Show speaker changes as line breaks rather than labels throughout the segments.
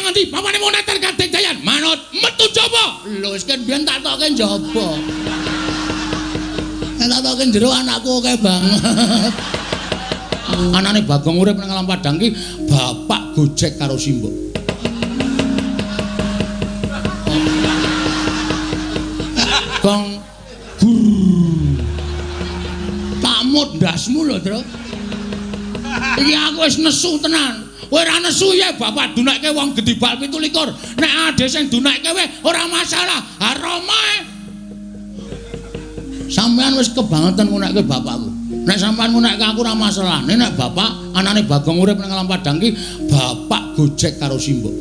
ngendi? Bapakne moneter Gading Dayan. Manut metu jaba.
Lho wis kan biyen tak tokke njaba. Tak tokke jero anakku oke banget.
Anane Bagong urip nang alam Padang ki bapak gojek karo Simbok. Gong tak mut ndasmu lho, Tru. Iki aku wis nesu tenan. Kowe ora nesu ya bapak dunakke wong Gedibal 17. Nek ade sing dunakke kowe ora masalah. Haromae. Sampeyan wis kebangetan ngunekke bapakku. Nek sampean ngunekke aku ora masalah. Nek bapak anane Bagong urip nang alam Padang ki bapak gojek karo Simbok.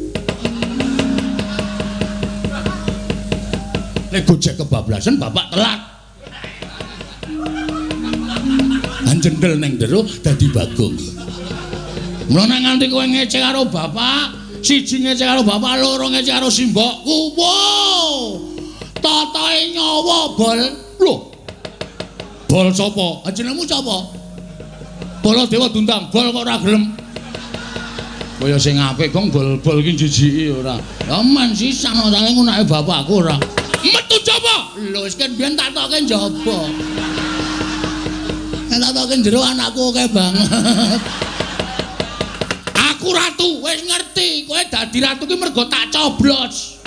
Nek gojek kebablasan bapak telat. Anjendel ning ndero dadi Bagong. Mula nek nganti kowe ngecek karo bapak, siji ngecek karo bapak, loro ngecek karo Simbokku. Wow. Tatae nyawa bol. Lho. Bol sapa? Jenengmu sapa? Baladewa Dundang. Bol kok ora gelem. Kaya sing apik Gong bol-bol ki jijiki ora. Ya men sisan ora ngunake bapakku ora. Metu jaba.
Lho wis kan biyen tak tokke njaba. Tak tokke jero anakku oke banget.
Aku ratu, wis ngerti. Kowe dadi ratu ki mergo tak coblos.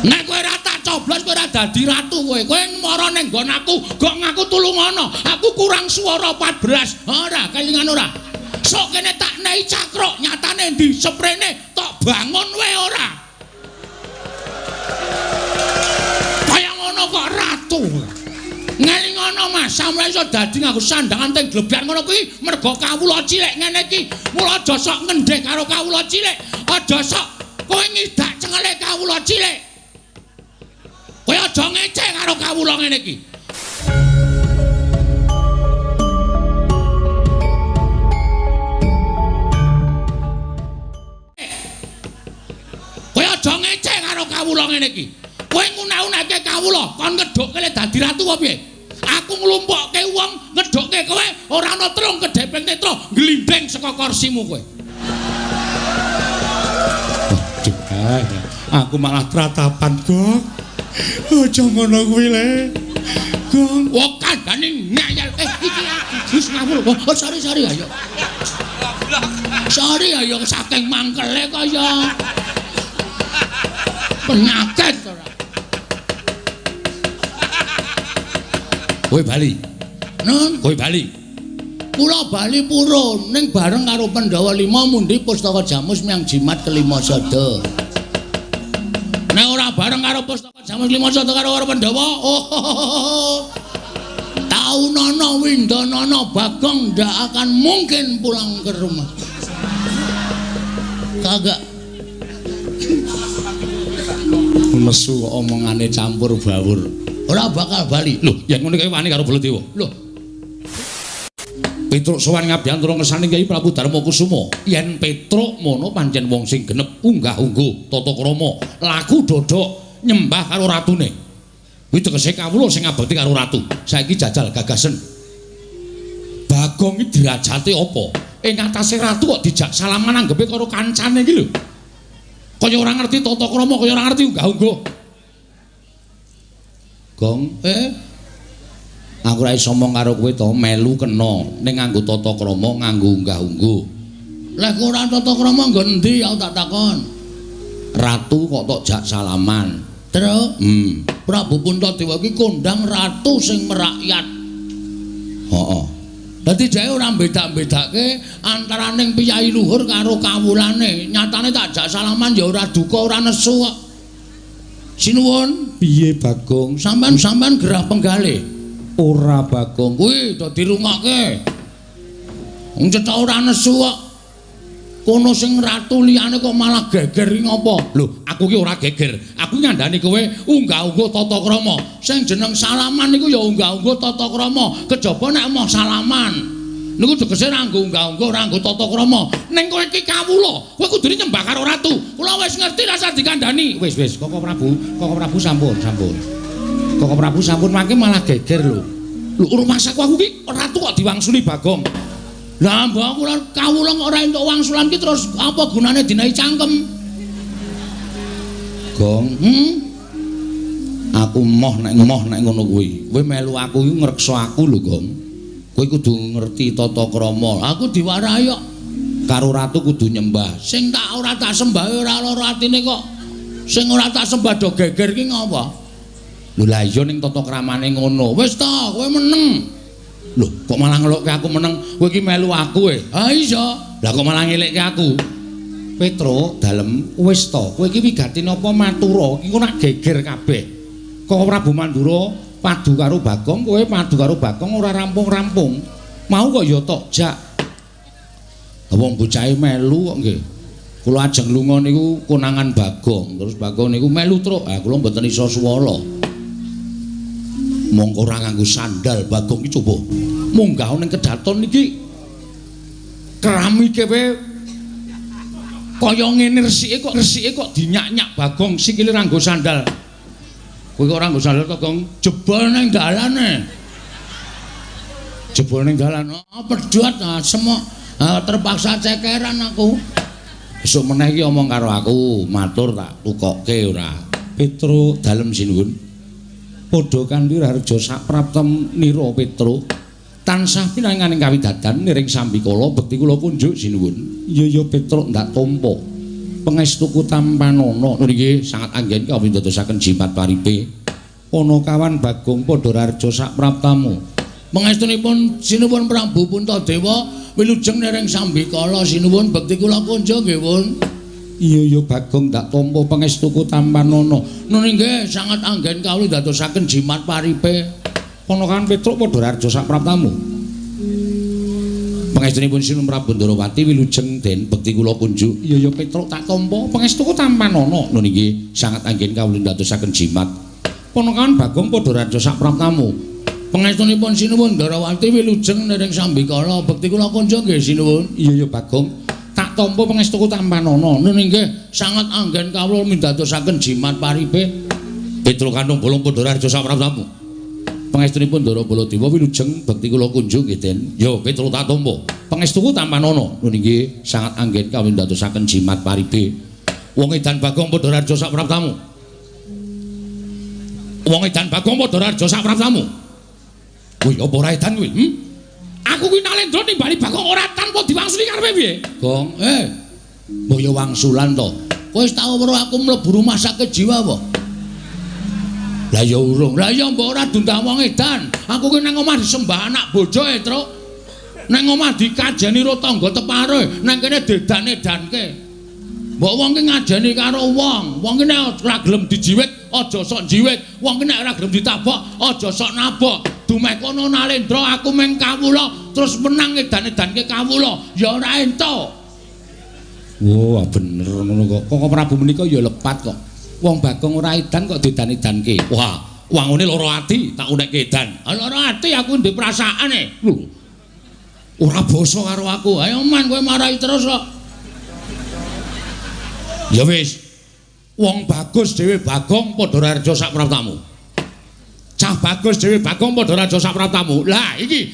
Nek kowe ora tak coblos kowe ora dadi ratu kowe. Kowe mara ning nggon aku, gok ngaku tulungono. Aku kurang swara 14. Ora, kelingan ora. Sok kene tak nehi cakruk, nyatane ndi sprene tok bangun wae ora. Kaya ngono kok ratu. Ngelingono Mas, sampeyan iso dadi nganggo sandangan teng glebyan ngono kuwi mergo kawula cilik ngene iki. Mula aja sok ngendhek karo kawula cilik. Aja sok kowe ngidak cengelek kawula cilik. Kowe aja ngecek karo kawula ngene iki. Kowe aja ngecek karo kawula ngene iki. Kowe ngune-uneke kawula kon ngedhukke le dadi ratu apa piye? Aku nglumpukke wong ngedhukke kowe ora ana trung kedhepeng netra glindeng saka kursimu kowe. Aku malah tratapan, Gong. Aja ngono kuwi le. Gong, wong kandhane ngayal. Iki wis ngawur. Oh, sorry ayo. Sorry ayo saking mangkele kaya penyakit ora. Kowe bali. Nun, kowe bali. Kula bali purun ning bareng karo Pandhawa 5 mundi Pustaka Jamus Miang Jimat kelima sada. Nek ora bareng karo Pustaka Jamus kelima sada karo Pandhawa, oh. Taunana Windanana Bagong ndak akan mungkin pulang ke rumah. Kagak. Mesu omongane campur bawur. Ora bakal bali. Lho, yen ngene kowe wani karo Baladewa. Lho. Petruk sowan ngabdiantara ngersane Kyai Prabu Darmakusuma. Yen Petruk mono pancen wong sing genep unggah-ungguh tata krama, laku dodok nyembah karo ratune. Kuwi tegese kawula sing ngabekti karo ratu. Saiki jajal gagasen. Bagong iki derajate apa? Ing atase ratu kok dijak salaman anggepe karo kancane iki lho. Kaya ora ngerti tata krama, kaya ora ngerti unggah-ungguh. Gong, aku ora iso omong karo kowe to, melu kena ning nganggo tata krama, nganggo unggah-ungguh. Lah kok ora tata krama nggo endi aku tak takon. Ratu kok tok jak salaman. Terus, Prabu Puntadewa iki kondang ratu sing merakyat. Heeh. Dadi dhek ora bedak-bedake antaraning piyai luhur karo kawulane. Nyatane tak jak salaman ya ora duka, ora nesu kok. Sinuwun, piye Bagong? Sampean gerah penggalih. Ora Bagong. Kuwi do dirungokke. Wong cetha ora nesu kok. Kono sing ratu liyane kok malah geger ngopo? Lho, aku ki ora geger. Aku nyandani kowe unggah-ungguh tata krama. Sing jeneng salaman niku ya unggah-ungguh tata krama. Kejaba nek mau salaman niku tegese ora nggo unggah-ungguh, ora nggo tata krama. Ning kowe iki kawula, kowe kudune nyembah karo ratu. Kula wis ngerti rasa dikandhani. Wis, Koko Prabu sampun. Koko Prabu sampun mangke malah geger lho. Lho rumah saku aku ki ratu kok diwangsuli Bagong. Lah mbok aku kawula ora entuk wangsulan ki terus apa gunane dinahi cangkem? Gong, aku moh nek ngono kuwi. Kowe melu aku iki ngreksa aku lho, Gong. Kowe kudu ngerti tata krama. Aku diwarahi kok karo ratu kudu nyembah. Sing tak ora tak sembah ora lara atine kok. Sing ora tak sembah do geger ki ngapa? Lho lah iya ning tata kramane ngono. Wis ta, kowe meneng. Lho, kok malah ngelukke aku meneng? Kowe iki melu aku Ha iya. Lah kok malah ngelikke aku? Petro, dalem wis ta, kowe iki wigatine apa matura? Iki kok nak geger kabeh. Kok Prabu Mandura padu karo Bagong, kowe padu karo Bagong ora rampung-rampung. Mau kok ya tok jak. Wong bocahe melu kok nggih. Kula ajeng lunga niku konangan Bagong, terus Bagong niku melu truk. Ah kula mboten iso swala. Mongko ora nganggo sandal Bagong iki coba. Munggah ning kedaton iki keramike wae kaya ngene resike kok dinyak-nyak Bagong sikile ora nggo sandal. Kowe kok ora nggo sandal kok Gong jebol ning dalane. Jebol ning dalan. Pedhot semok terpaksa cekeran aku. Besok meneh iki omong karo aku, matur tak tukokke ora. Petro dalem sinuwun. Padha kanthi harja sapraptem nira Petro. Tansah pinanganing kawidadan niring sambikala bekti kula kunjuk sinuwun. Iya Petro ndak tampa. Pangestuku tampanana niki sangat anggen kawin dadosaken jimat paripe. Ana kawan Bagong padha harja sapraptamu. Pangestunipun sinuwun Prabu Puntadewa wilujeng nering sambikala sinuwun bekti kula kunjuk nggih pun. Iya Bagong ndak tampa pangestuku tampanana. Nun nggih sangat anggen kawula dadosaken jimat paripe. Ponokan Petruk padha harja sapraptamu. Pangestunipun Sinuwun Prabu Ndarawati wilujeng den bekti kula kunjuk. Iya Petruk tak tampa pangestuku tampanana. Nun nggih sangat anggen kawula dadosaken jimat. Ponokan Bagong padha harja sapraptamu. Pangestunipun Sinuwun Ndarawati wilujeng nering sambikala bekti kula kunjuk nggih Sinuwun. Iya Bagong tak tampa pangestuku tampanana. Nun nggih sangat anggen kawula mindadosaken jimat paripe. Petruk kandung bolong padha harja sapraptamu. Pangestunipun Ndara Baladewa wilujeng bekti kula kunjuk nggih Den. Ya Petruk tak tampa pangestuku tampanana. Nun nggih sangat anggen kawula mindadosaken jimat paripe. Wong edan Bagong padha harja sapraptamu. Wong edan Bagong padha harja sapraptamu. Kuwi apa ora edan kuwi? Aku kuwi Nalendra nimbali Bagong ora tanpa diwangsuli karepe piye? Gong, mbok ya wangsulan to. Kowe wis tau weruh aku mlebu rumah sakit jiwa apa? Lah ya urung. Lah ya mbok ora dundang wong edan. Aku kuwi nang omah disembah anak bojo Tru. Nang omah dikajeni ro tangga tepare, nang kene dedan-edanke. Mbok wong ki ngajeni karo wong. Wong ki nek ora gelem dijiwit, aja sok jiwit. Wong ki nek ora gelem ditabok, aja sok nabok. Dumeh kono Nalendra aku meng kawula terus menang edan-edanke kawula ya ora entuk. Wah bener ngono kok. Kok Prabu menika ya lepat kok. Wong Bagong ora edan kok dedan-edanke. Wah, wangune lara ati tak unekke edan. Lara ati aku ndek perasaane. Lho. Ora basa karo aku. Ayo man kowe marahi terus kok. Ya wis. Wong bagus dhewe Bagong padha harja sapraptamu. Cah bagus dhewe Bagong padha raja sapraptamu. Lah iki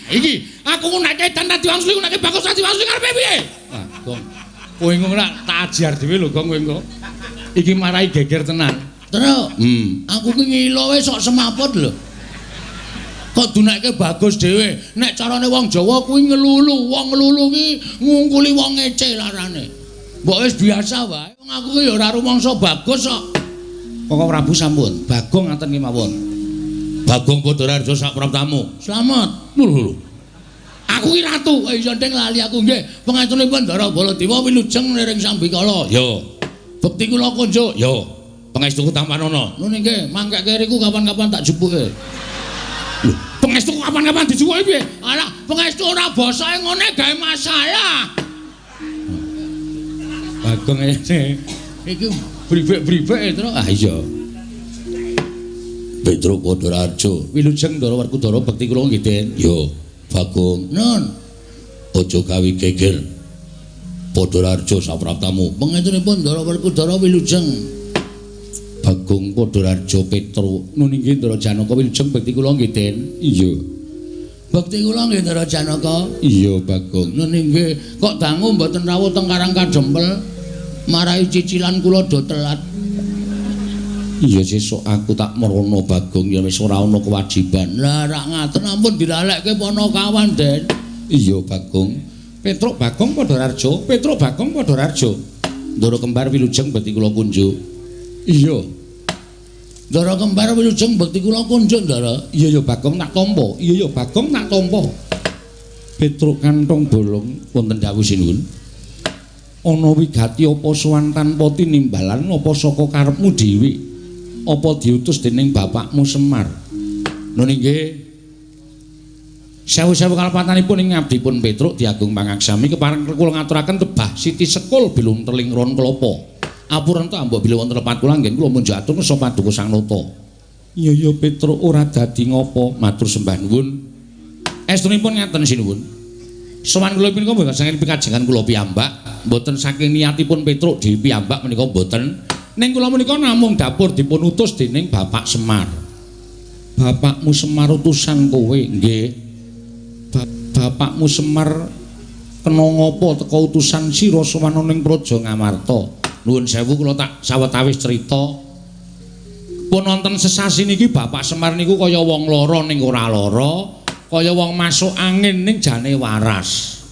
aku ngunekke edan tadi wangsuli ngunekke bagus tadi wangsuli karepe piye? Wah, Gong. Kowe engko ora tak ajar dhewe lho Gong kowe engko. Iki marahi geger tenan. Terus, aku ki ngilo wis sok semaput lho. Kok dunekke bagus dhewe. Nek carane wong Jawa kuwi ngelulu, wong ngelulu ki ngungkuli wong ngece larane. Mbok wis biasa wae. Wong aku ki ya ora rumangsa bagus kok. Kok Prabu sampun, Bagong ngaten ki mawon. Bagong padha harja sapraptamu. Slamet. Lho. Aku ki ratu, iya ndeng lali aku nggih. Pengaturipun Ndara Baladewa wilujeng nering sambikala. Ya. Bekti kula kunjuk. Ya. Pangestuku tampanana. Nun nggih, mangkeke riku kapan-kapan tak jupuke. Lho, pangestuku kapan-kapan dijupuke piye? Alah, pangestu ora basae ngene gawe masalah. Bagong iki bribek-bribek terus. Ah iya. Petruk padha harja wilujeng Ndara Werkudara bekti kula nggih Den. Ya, Bagong. Nun. Aja gawe geger. Padha harja sapraptamu. Pangetunipun Ndara Werkudara wilujeng. Bagong padha harja Petruk. Nun inggih Ndara Janaka wilujeng bekti kula nggih Den. Iya.
Bekti kula nggih Ndara Janaka.
Iya Bagong.
Nun nggih kok dangu mboten rawuh teng Karang Kadempel. Marai cicilan kula do telat.
Iya sesuk aku tak merono Bagong ya wis ora ana kewajiban.
Lah rak ngaten ampun dilalekke Panakawan, Den.
Iya Bagong. Petruk Bagong padha Rarjo, Petruk Bagong padha Rarjo. Ndara kembar wilujeng bekti kula kunjuk. Iya.
Ndara kembar wilujeng bekti kula kunjuk, Ndara.
Iya ya Bagong tak tampa. Iya ya Bagong tak tampa. Petruk kantong bolong wonten dawuh sinuwun. Ana wigati apa sowan tanpa tinimbalan apa saka karepmu dhewe? Apa diutus dening bapakmu Semar? Nun nggih. Sewu-sewu kalepatanipun ing ngabdipun Petruk Diagung Pangaksami kepareng kula ngaturaken tebah Siti Sekul bilung teling ron kelapa. Apuren ta mbok bilih wonten lepat kula nggih kula munjuk atur nesa paduka Sang Nata. Iya ya Petruk ora dadi ngopo matur sembah nuwun. Estunipun ngaten sinuwun. Sowan kula punika mboten saking pikajengan kula piyambak, mboten saking niatipun Petruk dhewe piyambak menika mboten. Ning kula menika namung dapur dipun utus dening Bapak Semar. Bapakmu Semar utusan kowe, nggih. Bapakmu Semar kena ngopo teka utusan sira sowan ning Praja Ngamarta. Nuwun sewu kula tak sawetawis crita. Pun wonten sesasi niki Bapak Semar niku kaya wong lara ning ora lara, kaya wong masuk angin ning jane waras.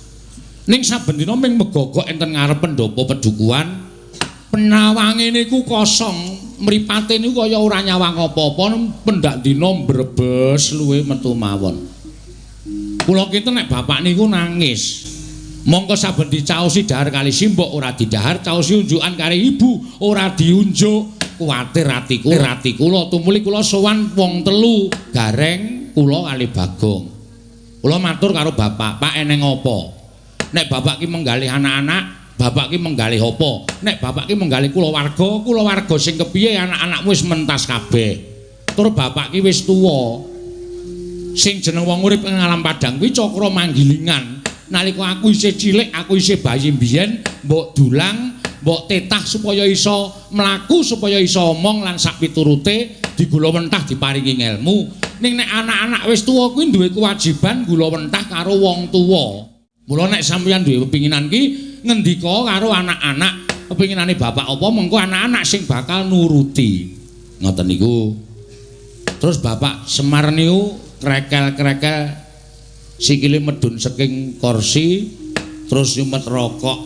Ning saben dina ming megogok enten ngarep pendopo pedukuhan. Penawange niku kosong, mripate niku kaya ora nyawang apa-apa, pendak dina mbrebes luwe metu mawon. Kula kinten nek bapak niku nangis. Mongko saben dicaosi dahar kali simbok ora didahar, caosi unjukan kali ibu ora diunjuk. Kuwatir ati kula tumuli kula sowan wong telu, Gareng, kula kali Bagong. Kula matur karo bapak, "Pak eneng apa? Nek bapak ki menggalih anak-anak, bapak ki menggalih apa? Nek bapak ki menggalih kula warga sing kepiye anak-anakmu wis mentas kabeh. Tur bapak ki wis tuwa. Sing jeneng wong urip ing alam padang kuwi cakra manggilingan. Nalika aku isih cilik, aku isih bayi mbiyen, mbok dulang, mbok tetah supaya iso mlaku, supaya iso omong lan sak piturute digula wentah diparingi ilmu. Ning nek anak-anak wis tuwa kuwi duwe kewajiban gula wentah karo wong tuwa. Mula nek sampeyan duwe pepinginan ki ngendika karo anak-anak, kepinginane bapak apa mengko anak-anak sing bakal nuruti. Ngoten niku. Terus Bapak Semar niku krekel-krekel sikile medun saking kursi terus nyumet rokok.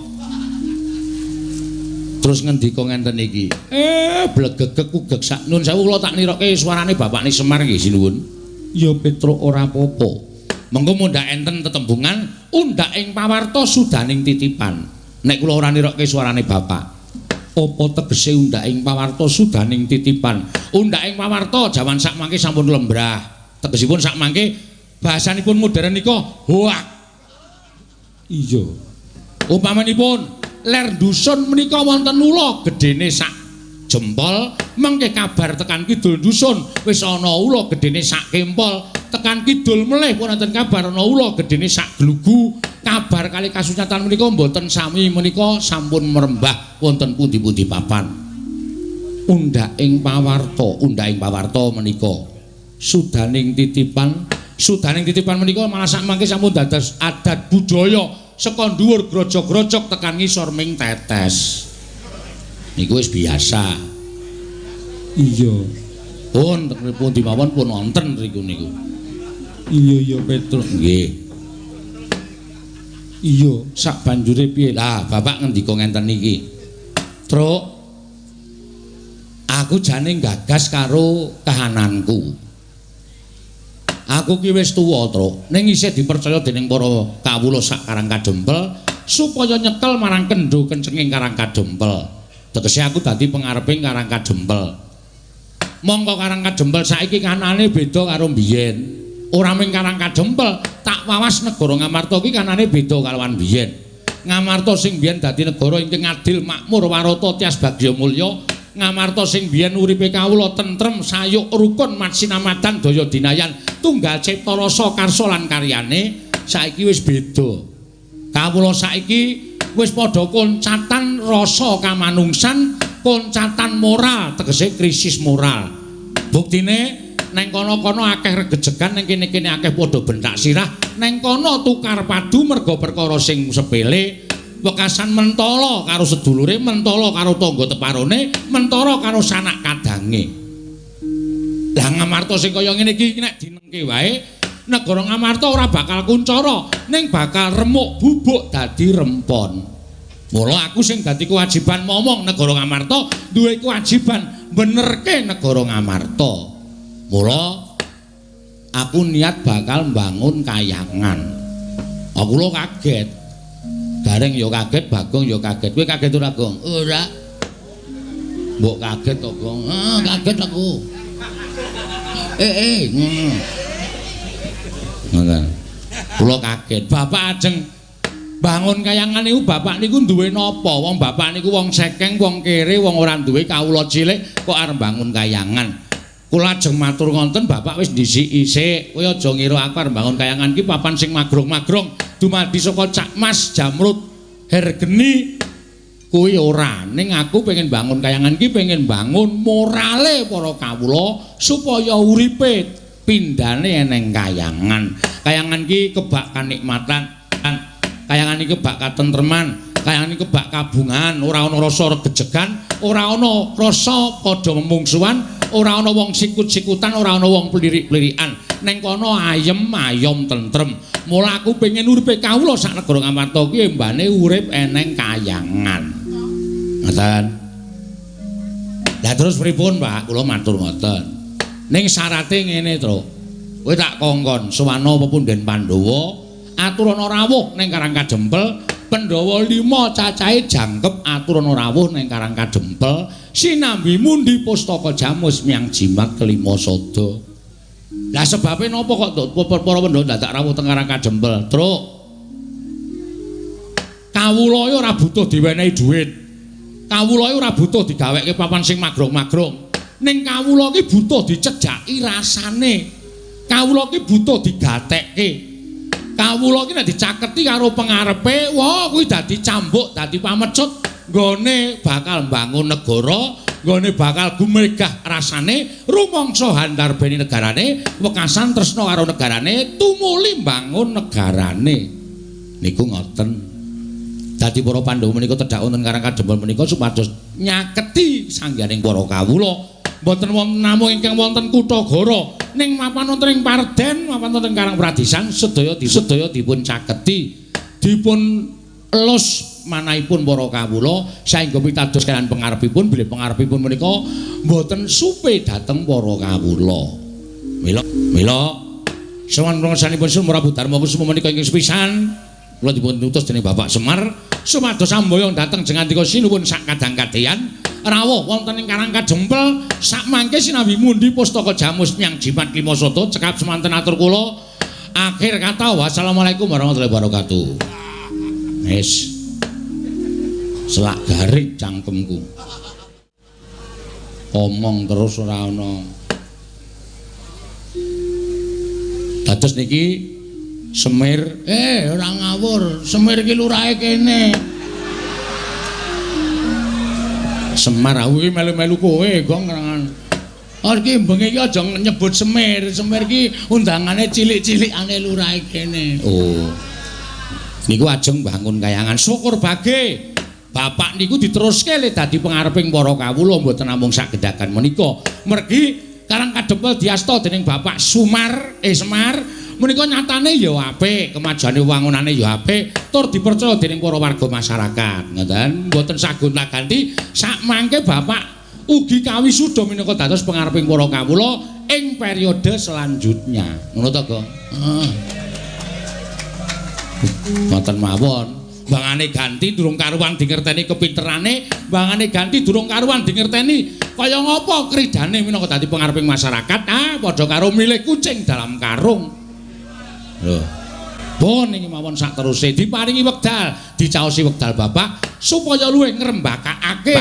Terus ngendika ngenten iki. Blegegek ugeg sak nun sewu kula tak nirokke suarane bapakne Semar nggih sinuwun. Ya Petruk ora apa-apa. Mengko mundhak enten tetembungan undhak ing pawarta sudaning titipan. Nek kula ora nirokke suarane bapak. Apa tegese undhak ing pawarta sudaning titipan? Undhak ing pawarta jaman sak mangke sampun lembrah. Tegesipun sak mangke bahasanipun modern nika hoak. Iya. Upamanipun ler dusun menika wonten ula gedene sak jempol, mengke kabar tekan kidul dusun wis ana ula gedene sak kempol, tekan kidul melih pun wonten kabar ana ula gedene sak glugu. Kabar kali kasunyatan menika mboten sami menika sampun merembah wonten pundi-pundi papan. Undhak ing pawarta menika sudaning titipan menika malah sak mangke sampun dados adat budaya saka dhuwur grojok-grojok tekan ngisor ming tetes. Niku wis biasa. Iya. Pun pundi mawon pun wonten riku niku. Iya Petruk nggih. Iya, sak banjure piye? Lah, bapak ngendika ngenten iki. Truk. Aku jane gagas karo kahananku. Aku ki wis tuwa, Truk. Ning isih dipercaya dening para kawula sak Karang Kadempel supaya nyekel marang kendho kencenging Karang Kadempel. Tegese aku dadi pengareping Karang Kadempel. Mongko Karang Kadempel saiki kanane beda karo mbiyen. Ora mung Karang Kadempel, tak wawas negara Ngamarta iki kanane beda kalawan mbiyen. Ngamarta sing mbiyen dadi negara ingkang adil, makmur, warata, tias bagya mulya. Ngamarta sing biyen uripe kawula tentrem, sayuk, rukun, matsinamadan, daya dinayan, tunggal cipta rasa karsa lan karyane saiki wis beda. Kawula saiki wis padha koncatan rasa kamanungsan, koncatan moral, tegese krisis moral. Buktine Neng kono-kono akeh regejegan, neng kene-kene akeh padha bentak sirah. Neng kono tukar padu merga perkara sing sepele. Wekasan mentala karo sedulure, mentala karo tangga teparone, mentara karo sanak kadange. Lah Ngamarta sing kaya ngene iki nek dinengke wae, negara Ngamarta ora bakal kuncara, ning bakal remuk bubuk dadi rempon. Mula aku sing dadi kewajiban momong negara Ngamarta duwe kewajiban benerke negara Ngamarta. Mula aku niat bakal mbangun kayangan. Aku lho kaget. Gareng ya kaget, Bagong ya kaget. Kowe kaget ora, Gong? Ora. Mbok kaget to, Gong? Kaget aku. Ngono. Ngono. Kula kaget. Bapak ajeng bangun kayangan niku bapak niku duwe napa? Wong bapak niku wong sekeng, wong kere, wong ora duwe kawula cilik kok arep bangun kayangan. Kula ajeng matur ngonten bapak wis ndisiki sik. Kowe aja ngira aku arep bangun kayangan iki papan sing magrong-magrong dumadi saka Cak Mas Jamrut Hergeni kuwi ora. Ning aku pengen bangun kayangan iki pengen bangun morale para kawula supaya uripe pindhane eneng kayangan. Kayangan iki kebak kanikmatan. Kayangan iki kebak katentreman, kayangan iki kebak kabungan, ora ana rasa regejegan, ora ana rasa padha memungsuhan, ora ana wong sikut-sikutan, ora ana wong plirik-plirikan. Ning kono ayem-ayem tentrem. Mula aku pengen uripe kawula sak negara Ngamarta ki mbane urip eneng kayangan. Ngoten. Lah terus pripun, Pak? Kula matur ngoten. Ning syarate ngene, Tru. Kowe tak kongkon sowana pepunden Pandhawa aturana rawuh ning Karang Kadempel, Pandhawa 5 cacahe jangkep aturana rawuh ning Karang Kadempel, sinambi mundi pustaka jamus miang jimat kelima sada. Lah sebabe napa kok para Pandhawa dadak rawuh teng Karang Kadempel, Truk? Kawula ora butuh diwenehi dhuwit. Kawula ora butuh digaweke papan sing magrong-magrong. Ning kawula ki butuh dicedhaki rasane. Kawula ki butuh digatekke. Kawula ki nek dicaketi karo pengarepe, wah kuwi dadi cambuk, dadi pamecut, nggone bakal mbangun negara, nggone bakal gumregah rasane, rumangsa handarbeni negarane, wekasan tresna karo negarane, tumuli mbangun negarane. Niku ngoten. Dadi para Pandhawa menika tedhak wonten Karang Kadempel menika supados nyaketi sangganing para kawula. Mboten wonten namung ingkang wonten Kutagara, ning mapan wonten ing Parden, mapan wonten Karang Pradisan sedaya dipun caketi, dipun elus manahipun para kawula saengga pitados kaliyan pangarepipun bilih pangarepipun menika mboten supe dhateng para kawula. Mila sawan pangsalanipun Sumrabu Darma Kusuma menika ingkang sepisan kula dipun utus dening Bapak Semar supados samboyong dhateng jengandika sinuwun sak kadang-kadehan rawuh wonten ing Karang Kadempel sak mangke sinambi mundi pustaka jamus miang jimat lima sada cekap semanten atur kula akhir kata wassalamualaikum warahmatullahi wabarakatuh. Wis selak garing cangkemku omong terus ora ana. Dados niki Semir ora ngawur, Semir ki lurahe kene. Semar aku iki melu-melu kowe, Gong kerangan. Iki bengi iki aja nyebut Semir. Semir ki undangane cilik-cilikane lurahe kene. Oh. Niku ajeng bangun kayangan syukur bage. Bapak niku diteruske le dadi pangareping para kawula mboten namung sak gedhagan menika. Mergi Karang Kadempel diasta dening Bapak Semar menika nyatane ya apik, kemajane wangunane ya apik, tur dipercaya dening para warga masyarakat. Ngoten, mboten sagonta ganti sak mangke Bapak ugi kawisuda minangka dados pangareping para kawula ing periode selanjutnya. Ngono to, Gong? Mboten mawon. Bangane ganti durung karuan dingerteni kepinterane, bangane ganti durung karuan dingerteni kaya ngapa kridane minangka dadi pangareping masyarakat, padha karo milih kucing dalam karung. Lho. Bon iki mawon sak teruse diparingi wekdal, dicaosi wekdal Bapak supaya luwih ngrembakake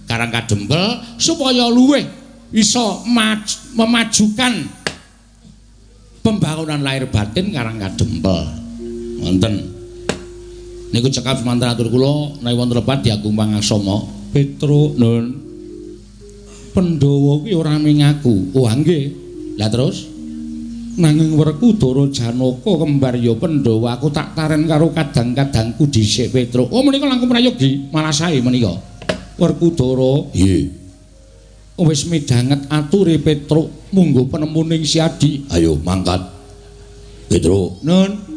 Karang Kadempel supaya luwih iso memajukan pembangunan lahir batin Karang Kadempel. Wonten niku cekap semanten atur kula menawi wonten lepat diagung pangaksama Petro Nun. Pandhawa kuwi ora mengaku. Oh nggih. Lah terus nanging Werkudara Janaka kembar ya Pandhawa aku tak taren karo kadang-kadangku dhisik Petruk. Oh menika langkung prayogi, malah sae menika. Werkudara, nggih. Wis midhanget ature Petruk munggo penemuning Siadi. Ayo mangkat. Petruk. Nun.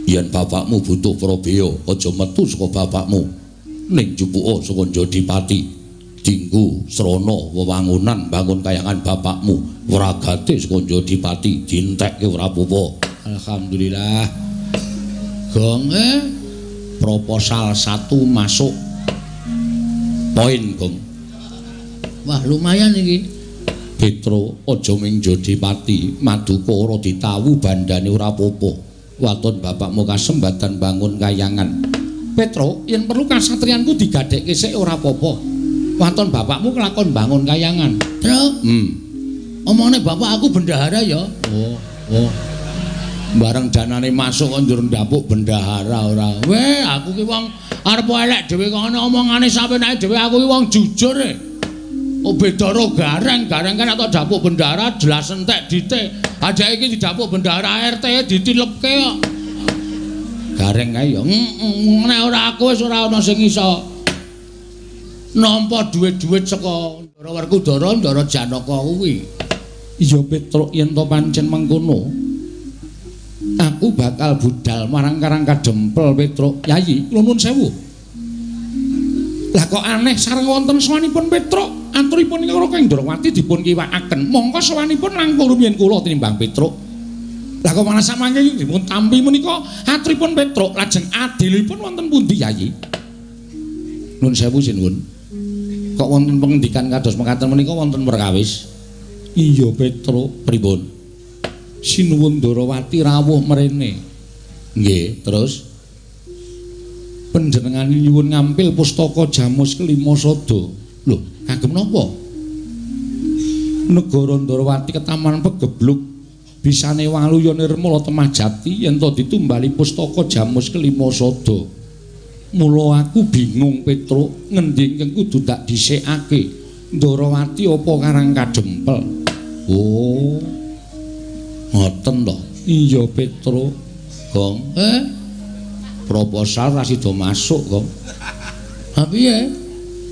Yen bapakmu butuh prabeya, aja metu saka bapakmu. Ning jupuka saka Jodipati. Dinggo srana wewangunan bangun kayangan bapakmu. Wragate saka Jodipati dientekke ora apa-apa. Alhamdulillah. Gong proposal 1 masuk. Poin, Gong. Wah, lumayan iki. Petruk aja ming Jodipati, Maduka ora ditawu bandane ora apa-apa. Waton bapakmu kasembatan bangun kayangan. Petruk, yen perlu kasatriyanku digadhekke sik ora apa-apa. Waton bapakmu kelakon bangun kayangan. Truk. Omongane bapak aku bendahara ya. Oh. Bareng danane masuk kok njur ndapuk bendahara ora. Weh, aku ki wong arep elek dhewe kok ana omongane sapenake dhewe aku ki wong jujur e. Oh beda karo gareng kan atau dapuk bendahara jelas entek dite. Aja iki didapuk bendahara RT ditilepke kok. Gareng kae ya. Nek ora aku wis ora ana sing iso nampa dhuwit-dhuwit saka Ndara Werkudara, Ndara Janaka kuwi. Iya Petruk yen to pancen mengkono. Aku bakal budal marang Karang Kadempel Petruk. Yayi, kula nuwun sewu. Lah kok aneh sareng wonten sawanipun Petruk, aturipun karo Kang Ndrawati dipun kiwakaken. Mongko sawanipun langkung rumiyin kula tinimbang Petruk. Lah kok malah samangke dipun tampi menika aturipun Petruk, lajeng adilipun wonten pundi Yayi? Nuwun sewu sinuwun. Kok wonten pengendikan kados mekaten menika wonten perkawis? Iya Petruk, pripun? Sinuwun Ndrawati rawuh mrene. Nggih, terus panjenengan nyuwun ngampil pustaka Jamus Kelima Sada. Lho, kagem napa? Negara Ndrawati ketaman pegebluk bisane waluya nirmala temah jati yen to ditumbali pustaka Jamus Kelima Sada. Mula aku bingung Petruk, ngendi ingkang kudu tak dhisikake? Ndrawati apa Karang Kadempel? Oh. Ngoten to. Iya Petruk. Gong. Proposal ra sida masuk, Gong. Ha piye?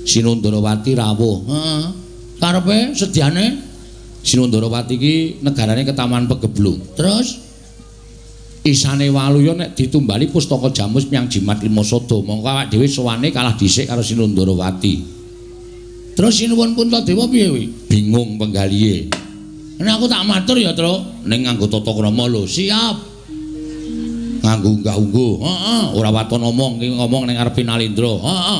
Sinundrawati rawuh. Heeh. Karepe sediane Sinundrawati iki negarane ketaman pegebluk. Terus isane waluya nek ditumbali pustaka Jamus Myang Jimat Lima Sada, mongko awak dhewe sowane kalah dhisik karo Sinundrawati. Terus sinuwun Puntadewa piye kuwi? Bingung penggalihe. Nek aku tak matur ya, Truk, ning nganggo tata krama lho. Siap. Nganggo unggah-ungguh. Heeh, ora waton omong, iki ngomong ning ngarepe Nalindra. Heeh.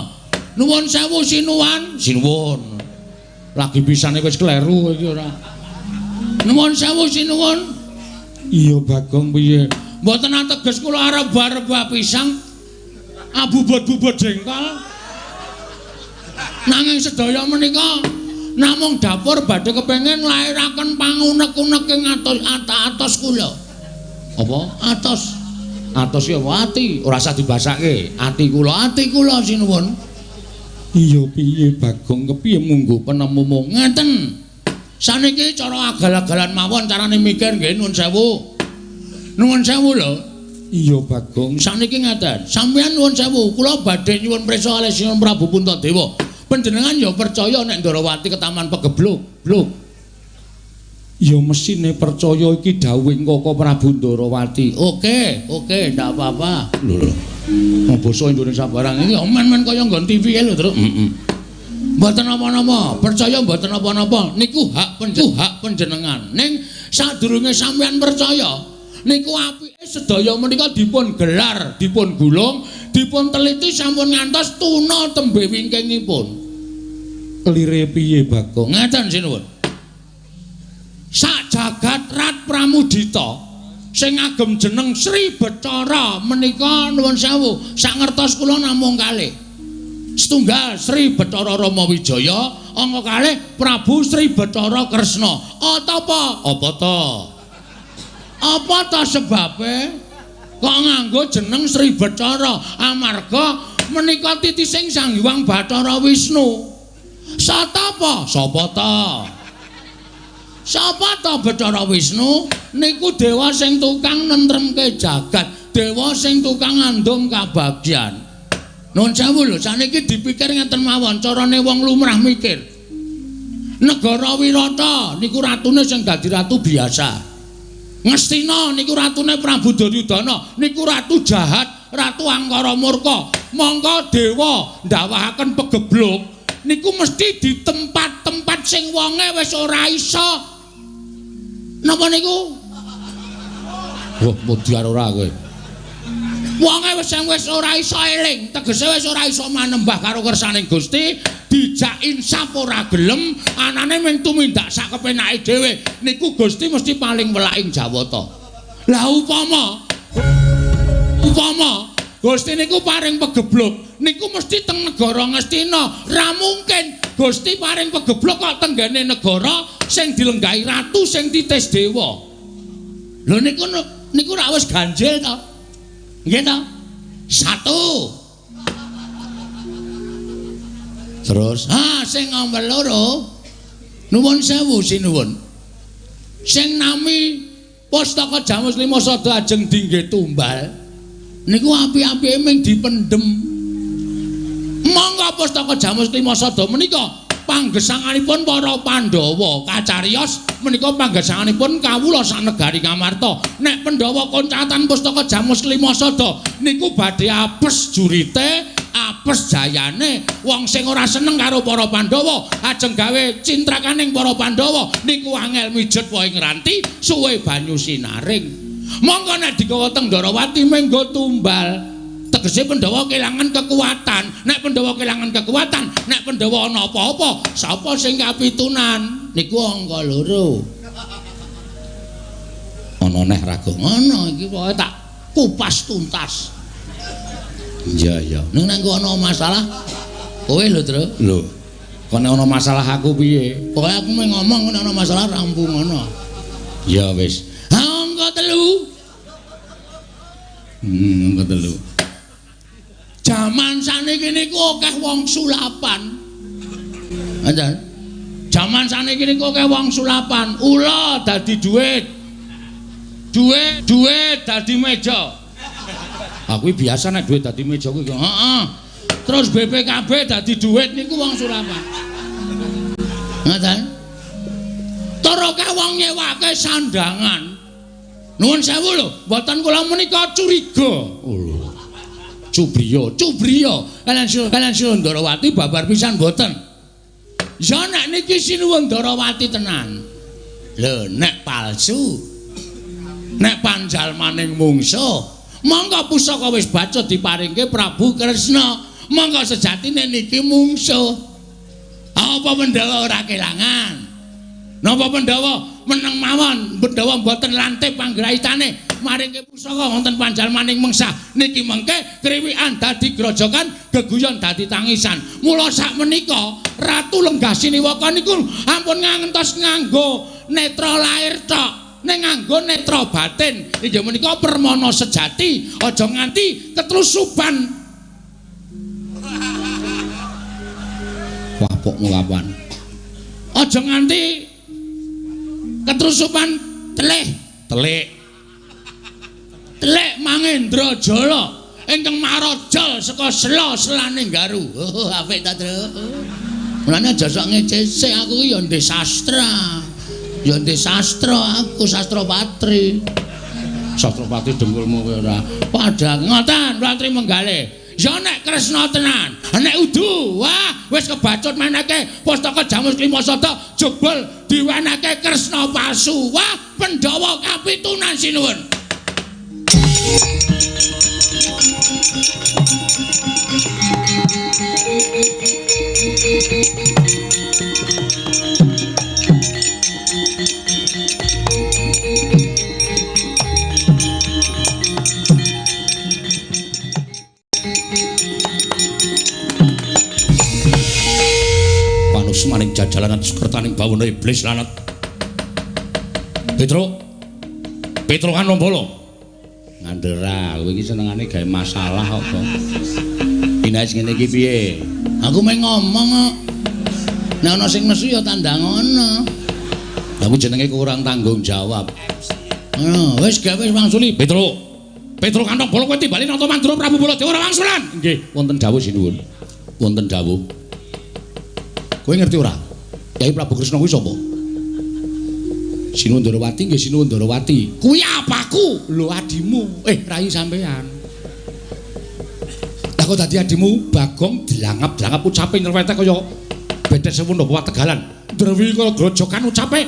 Nuwun sewu sinuwun. Sinuwun. Lagi pisane wis kleru iki ora. Nuwun sewu sinuwun. Iya Bagong piye? Mboten ateges kula arep bar-bar pisang. Abubut-bubut jengkol. Nanging sedaya menika namung dapur badhe kepengin nglairaken pangunek-unek ing atos kula. Apa? Atos. Atos ya ati, ora usah dibasake. Ati kula sinuwun. Iya piye Bagong kepiye munggo penemumu ngeten. Saniki cara agal-agalan mawon carane mikir nggih nuwun sewu. Nuwun sewu lho. Iya Bagong, saniki ngeten. Sampeyan nuwun sewu, kula badhe nyuwun prisa kalih Sinun Prabu Puntadewa. Panjenengan ya percaya nek Ndrawati ketaman pegebluk, bluk. Ya mesine percaya iki dawuhing Kaka Prabu Ndrawati. Oke, ndak apa-apa. Lho. Basa Indonesia barang iki men-men kaya nggon TV lho, Truk. Mboten apa-apa, percaya mboten apa-apa. Niku hak panjenengan. Ning sadurunge sampeyan percaya, niku apike sedaya menika dipun gelar, dipun gulung, dipun teliti sampun ngantos tuna tembe wingkingipun. Lire piye Bagong? Ngeten sinuwun. Sak jagat Rat Pramudita sing ngagem jeneng Sri Bathara menika nuwun sewu, sak ngertos kula namung kalih. Setunggal Sri Bathara Rama Wijaya, angka kalih Prabu Sri Bathara Kresna. Apa to? Apa to sebabe kok nganggo jeneng Sri Bathara? Amarga menika titising Sang Hyang Bathara Wisnu. Satapa? Sapa ta? Sapa ta Bathara Wisnu? Niku dewa sing tukang nentremke jagat, dewa sing tukang ngandung kabagyan. Nuwun sewu lho, saniki dipikir ngeten mawon, carane wong lumrah mikir. Negara Wirata niku ratune sing dadi ratu biasa. Ngastina niku ratune Prabu Duryudana, niku ratu jahat, ratu angkara murka. Monggo dewa ndawahaken pegebluk niku mesti di tempat-tempat sing wonge wis ora iso. Napa niku? Wah, mudhar ora kowe. Wonge wis ora iso eling, tegese wis ora iso manembah karo kersaning Gusti, dijak insaf ora gelem, anane mung tumindak sak kepenake dhewe. Niku Gusti mesti paling welaking Jawata. Lah upama Gusti niku paring pegebluk, niku mesti teng negara Ngastina. Ra mungkin Gusti paring pegebluk kok tenggene negara sing dilenggahi ratu sing titis dewa. Lho niku ra wis ganjil to? Nggih to? 1. Terus, sing nomor 2. Nuwun sewu sinuwun. Sing nami Pustaka Jamus Lima Sada ajeng dinggih tumbal. Niku api-apike ming dipendhem. Monggo Pustaka Jamus Lima Sada menika panggesanganipun para Pandhawa kacariyos menika panggesanganipun kawula sak negari Ngamarta. Nek Pandhawa koncatan Pustaka Jamus Lima Sada niku badhe apes jurite, apes jayane. Wong sing ora seneng karo para Pandhawa ajeng gawe cintrakaning para Pandhawa niku angel mijet wae ngranti suwe banyu sinaring. Monggo nek digawa teng Ndarawati menggo tumbal. Tegese Pandhawa kelangan kekuatan. Nek Pandhawa kelangan kekuatan, nek Pandhawa ana apa-apa, sapa sing kapitunan? Niku angka 2. Ana neh raga ngono iki pokoke tak kupas tuntas. Iya. Ning nek ana masalah kowe lho, Tru. Lho. Kok nek ana masalah aku piye? Pokoke aku mung ngomong nek ana masalah rampung ngono. Ya wis. Angka 3. Angka 3. Jaman saniki niku akeh wong sulapan. Anjen. Jaman saniki niku akeh wong sulapan. Ula dadi dhuwit. Dhuwit dadi meja. Aku biasa nek dhuwit dadi meja kuwi. Heeh. Terus BPKB dadi dhuwit niku wong sulapan. Ngoten. Terus akeh wong nyewake sandangan. Nuwun sewu lho, mboten kula menika curiga. Cubriya kalian Ndarawati babar pisan mboten. Ya nek niki sinuwun Ndarawati tenan. Lho nek palsu, nek panjalmaning mungsuh, monggo pusaka wis baca diparingke Prabu Kresna. Monggo sejatine niki mungsuh. Apa Pandhawa ora kelangan? Napa Pandhawa meneng mawon, Pandhawa mboten lantip panggrahitane. Maringke pusaka wonten panjalmaning mengsah niki mengke kriwikan dadi grojogan, geguyon dadi tangisan. Mula sak menika Ratu Lenggasiniwaka niku ampun ngantos nganggo netra lair tok, ning nganggo netra batin. Inggih menika permana sejati, aja nganti ketrusuban. Wapokmu kapan? Aja nganti ketrusuban telik Mangendra Jala ingkang marajal saka sela-selane Garu. Oh, apik ta, Tru. Mulane aja sok ngecese aku ya ndek sastra. Ya ndek sastra aku sastra patri. Sastra patri dengkulmu kowe ora. Padha ngoten, patri menggalih. Ya nek Kresna tenan, nek udu, wah wis kebacut meneke Pustaka Jamus Lima Sada jebul diweneke Kresna palsu. Wah, Pandhawa kapitunan sinuwun. Panus maning jajalanan sekertaning bawana iblis lanat. Petro kan Lombolo. Ngandera, kowe iki senengane gawe masalah kok. Dinaes ngene iki piye? Aku meng ngomong kok. Nek ana sing nesu ya tandang ngono. Tapi jenenge kurang tanggung jawab. Wis gawe wangsuli. Petro kantong bola kowe timbali nata Mandura Prabu Baladewa ora wangsulan. Nggih, wonten dawuh sinuwun. Wonten dawuh. Kowe ngerti ora? Kyai Prabu Kresna kuwi sapa? Sinuwun Darawati nggih Sinuwun Darawati. Kuwi apaku? Lho adimu. Rai sampean. Lah kok dadi adimu? Bagong dilangap-langap ucape nyerwetek kaya bedet sewundo kuwat Tegalan. Drewi kaya grojokan ucape.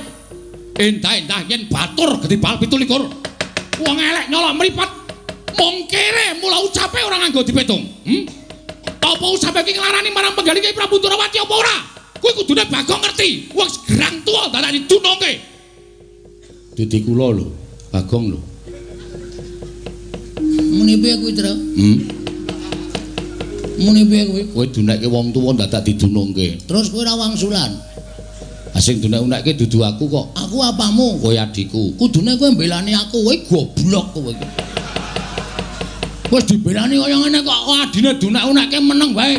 Endah-endah yen batur gedhi bal 17. Wong elek nyolok mripat. Mong kere mula ucape ora nganggo dipetung. Apa ucape iki nglarani marang penggali Kyai Prabu Darawati apa ora? Kuwi kudune Bagong ngerti. Wong gerang tuwa dadak didunungke. Dadi kula lho, Bagong lho. Muni piye kuwi, Tru? Muni piye kuwi? Kowe dunekke wong tuwa dadak didunungke. Terus kowe ora wangsulan. Asing dunek-unekke dudu aku kok. Aku apamu? Kowe adikku. Kudune kowe mbelani aku, kowe goblok kowe iki. Wis dibelani kaya ngene kok adine dunek-unekke meneng wae.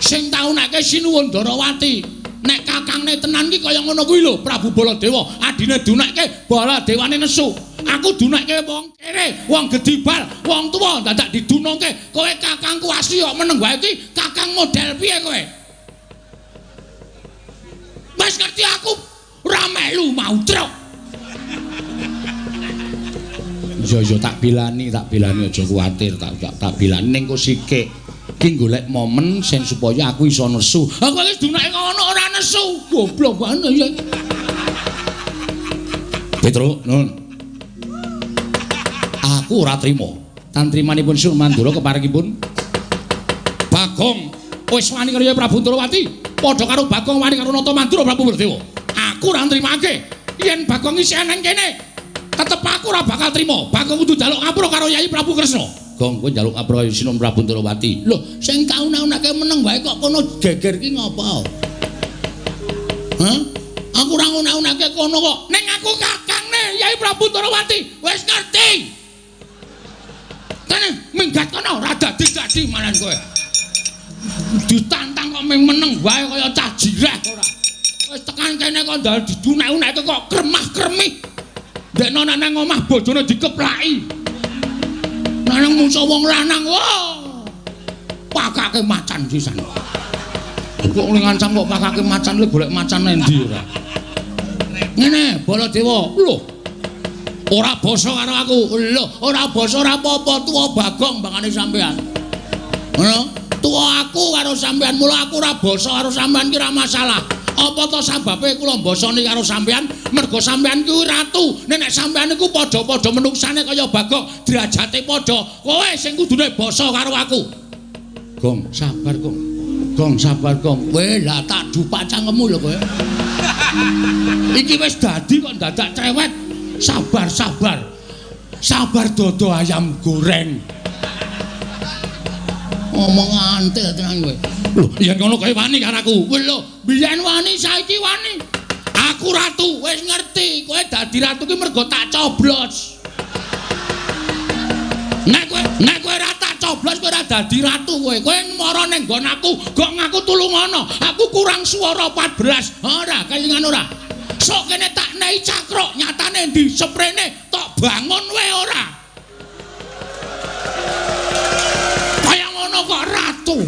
Sing tau nekke Sinuwun Darawati. Nek kakangne tenan iki kaya ngono kuwi lho, Prabu Baladewa. Adine dunekke Baladewane nesu. Aku dunekke wong kere, wong gedhi bal, wong tuwa dadak didunungke. Kowe kakangku asli kok meneng wae iki, kakang model piye kowe? Wis ngerti aku ora melu mau truk. Iya tak bilani aja kuwatir, tak bilani ning kok sikik. Ki golek momen sing supaya aku iso nesu. Aku wis dunake ngono ora nesu. Goblok banget ya. Petro, nun. Aku ora trima. Tan trimanipun Sur Mandura keparingipun Bagong wis wani karo Prabu Darawati. Padha karo Bagong wani karo Nata Mandura Prabu Baladewa. Aku ora nrimake yen Bagong isih ana kene. Tetep aku ora bakal trima. Bagong kudu njaluk ngapura karo Yai Prabu Kresna. Gong kowe njaluk ngapura karo Sinuwun Prabu Darawati. Lho, sing kauna-unake meneng wae kok kono geger ki ngopo? Hah? Aku ora nguna-unake kono kok. Ning aku kakangne Yai Prabu Darawati. Wis ngerti. Kene minggat kono ora dadi malan kowe. Ditantang kok meneng wae kaya cah jireh ora. Wis tekan kene kok ndal didunek-uneke kok kremah-kremih. Dekno nang omah bojone dikeplaki. Nang musuh wong lanang, wah. Pakake macan sisan. Kok ning ngancam kok pakake macan, le golek macan endi ora. Ngene, Baladewa. Lho. Ora basa karo aku. Lho, ora basa ora apa-apa, tuwa Bagong bangane sampean. Ngono? Tuwa aku karo sampean, mula aku ora basa karo sampean ki ora masalah. Apa to sababe kula mbasani karo sampean? Mergo sampean kuwi ratu. Nek sampean iku padha-padha menungsane kaya Bagong, derajate padha. Kowe sing kudune basa karo aku. Gong, sabar, Gong. Gong, sabar, Gong. Kowe lah tak dupak cangkemmu lho kowe. Iki wis dadi kok dadak cewek. Sabar, sabar. Sabar dodo ayam goreng. Ngomong antil tenan kowe. Lho, yen ngono kowe wani karo aku. Wis lho, biyen wani saiki wani. Aku ratu, wis ngerti. Kowe dadi ratu ki mergo tak coblos. Nek kowe ora tak coblos kowe ora dadi ratu kowe. Kowe mara ning nggon aku, gok ngaku tulungono. Aku kurang swara 14. Ora, kelingan ora. Sok kene tak nehi cakruk, nyatane ndi sprene tok bangun wae ora. Kaya ngono kok ratu.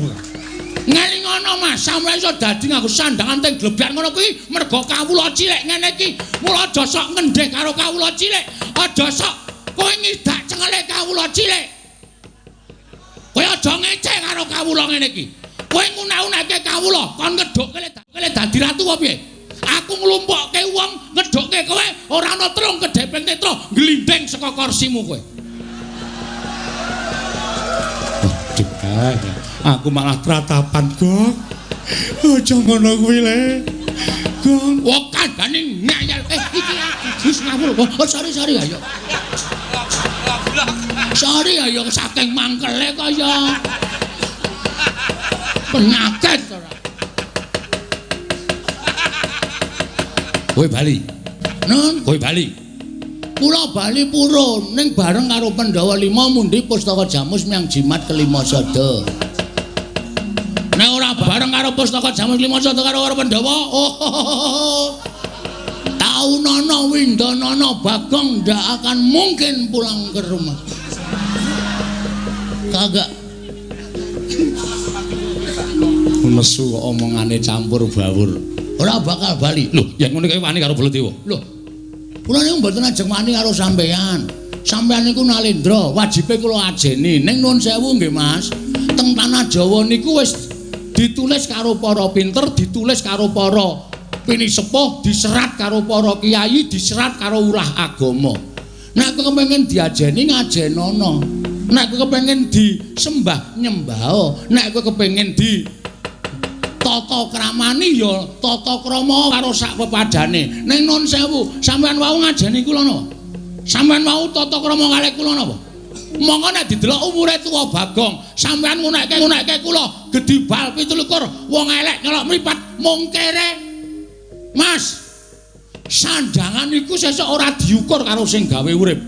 Ngelingono Mas, sampeyan iso dadi nganggo sandangan teng glebyan ngono kuwi mergo kawula cilik ngene iki. Mula aja sok ngendhek karo kawula cilik. Aja sok kowe ngidak cengelek kawula cilik. Kowe aja ngeceh karo kawula ngene iki. Kowe nguna-unake kawula, kon ngedhukke lek dadi ratu apa piye? Aku nglumpukke wong, ngedhukke kowe ora ana telung kedheping netra, glindeng saka kursimu kowe. Aku malah tratapan, Gong. Aja ngono kuwi le. Gong, kok kandhane ngayal. Iki wis ngawul. Oh, sorry ayo. Sorry ayo saking mangkele kaya penyakit ora. Kowe bali. Nun, kowe bali. Kula bali purun ning bareng karo Pandhawa 5 mundi Pustaka Jamus miang jimat kelima sada. Nek ora bareng karo
karo pustaka Jamus Klimaca karo Pandhawa. Oh. Taunana Windanana Bagong ndak akan mungkin pulang ke rumah. Kagak.
Nesu kok omongane campur bawur.
Ora bakal bali.
Lho, yen ngono kowe wani karo Baladewa.
Lho. Kula niku mboten ajeng wani karo sampean. Sampean niku nalendra, wajibe kula ajeni. Ning nuwun sewu nggih Mas. Teng tanah Jawa niku wis ditulis karo para pinter, ditulis karo para pinisepuh, diserat karo para kiai, diserat karo ulah agama. Nek kowe kepengin diajeni ngajenono. Nek kowe kepengin disembah nyembah. Nek kowe kepengin di tata kramani ya tata krama karo sak pepadane. Ning nuwun sewu, sampean wau ngajeni kula napa? Sampean wau tata krama kalih kula napa? Monggo nek didelok umure tuwa Bagong, sampean ngunekke kula gedhi bal 17, wong elek nyelok mripat mung kere. Mas, sandangan iku sesuk ora diukur karo sing gawe urip.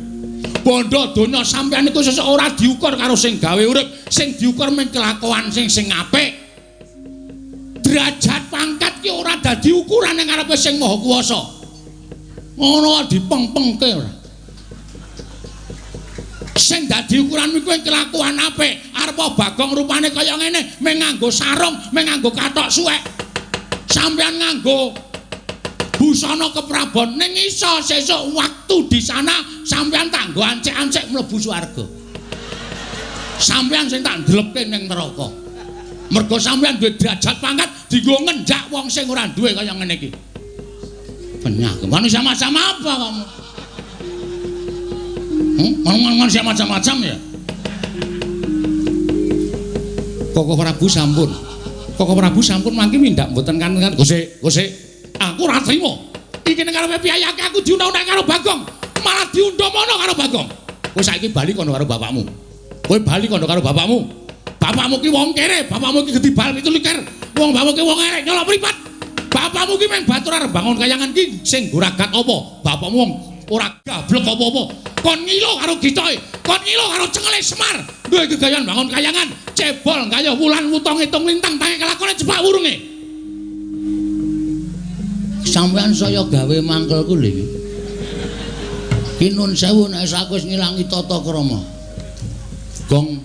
Bondo donya sampean iku sesuk ora diukur karo sing gawe urip, sing diukur mung kelakuan sing apik. Derajat pangkat ki ora dadi ukuran ning ngarepe sing Maha Kuwasa. Ngono dipeng-pengke ora. Sing dadi ukuran kuwi kelakuan apik. Arep Bagong rupane kaya ngene, mung nganggo sarung, mung nganggo kathok suwek. Sampeyan nganggo busana keprabon ning iso sesuk waktu di sana sampeyan tak nggo ancek-ancek mlebu swarga. Sampeyan sing tak ndlepke ning neraka. Mergo sampeyan duwe derajat pangkat dienggo ngendak wong sing ora duwe kaya ngene iki. Penyakit manusia macam apa kamu? Manusia macam-macam ya? Koko Prabu sampun mangke mindak mboten kan Gusti. Aku ora trima. Iki nek karepe piyayake aku diundang-undang karo Bagong, malah diundhomono karo Bagong. Kowe saiki bali kono karo bapakmu. Bapakmu ki wong kere, bapakmu ki gedhi bal 17. Wong bapakmu ki wong elek nyolok mripat. Bapakmu ki meng batur arep bangun kayangan ki sing goragat apa? Bapakmu wong ora gablek apa-apa. Kon ngilo karo gitoke, kon ngilo karo cengele Semar. Duwe gegayan bangun kayangan, cebol kaya wulan wuta ngitung lintang tangi kelakone jebak wurunge. Sampeyan saya gawe mangkelku lho iki. Ki nun sewu nek aku wis ngilangi tata krama. Gong.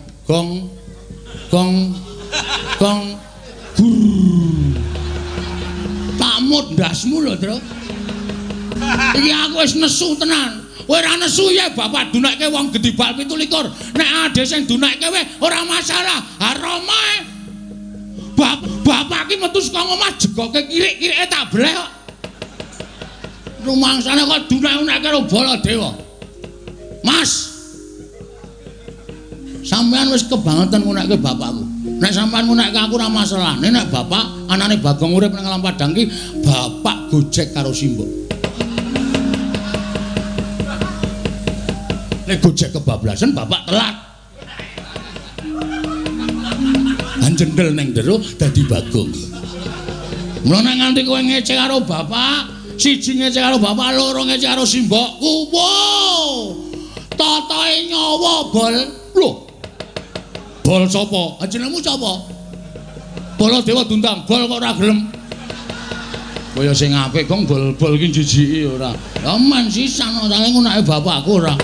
Tamut ndasmu lho, Tru. Iki aku wis nesu tenan. Kowe ora nesu ya bapak dunekke wong gedhi bal 17. Nek ade sing dunekke kowe ora masalah. Haromae. Bapak ki metu saka omah jegoke kirik-kirike tak bleh kok. Rumangsane kok dunek-unekke karo Baladewa. Mas. Sampeyan wis kebangetan ngunekke bapakku. Nek sampeyan ngunekke aku ora masalah. Nek bapak anane Bagong urip nang alam Padang ki bapak gojek karo simbok. Nek gojek kebablasan bapak telat. Anjendel ning jero dadi Bagong. Mulane nganti kowe ngece karo bapak, siji ngece karo bapak, loro ngece karo simbokku. Wo! Tatae nyawa bol. Lho. Bol sapa? Jenengmu sapa? Baladewa Dundang. Bol kok ora gelem. Kaya sing apik kong bol-bol ki jijiki ora. Ya men sisan ora ngunake bapakku ora.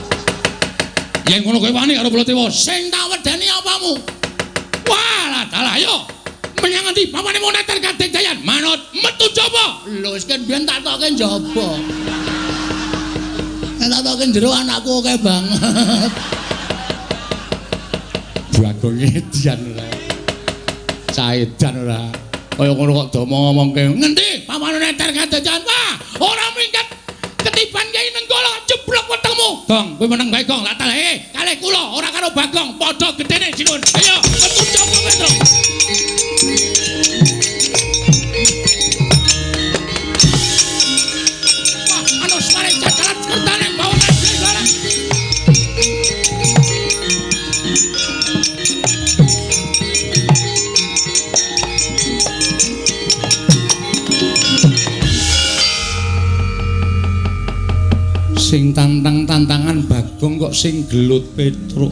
Yen ngono kowe wani karo Baladewa, sing tak wedeni apamu? Walah dalah yo. Menyang endi? Papane mau neter kadek dayan. Manut metu jaba. Lho wis kan biyen tak tokke jaba. Nek tak tokke jero anakku akeh banget. Bagong edian ora. Caedan ora. Kaya ngono kok do ngomongke. Ngendi? Papane neter kadek dayan. Wah, ora minggat. Ketiban Kyai Nenggala jeblok wetengmu. Gong, kowe meneng bae Gong, lak taleh kalih kula ora karo Bagong, padha gedene sinun. Ayo, metu coba Petro. Wah, anu semare cacalan kertane bawa nasi barang. Sing tantang-tantangan Bagong kok sing gelut Petruk.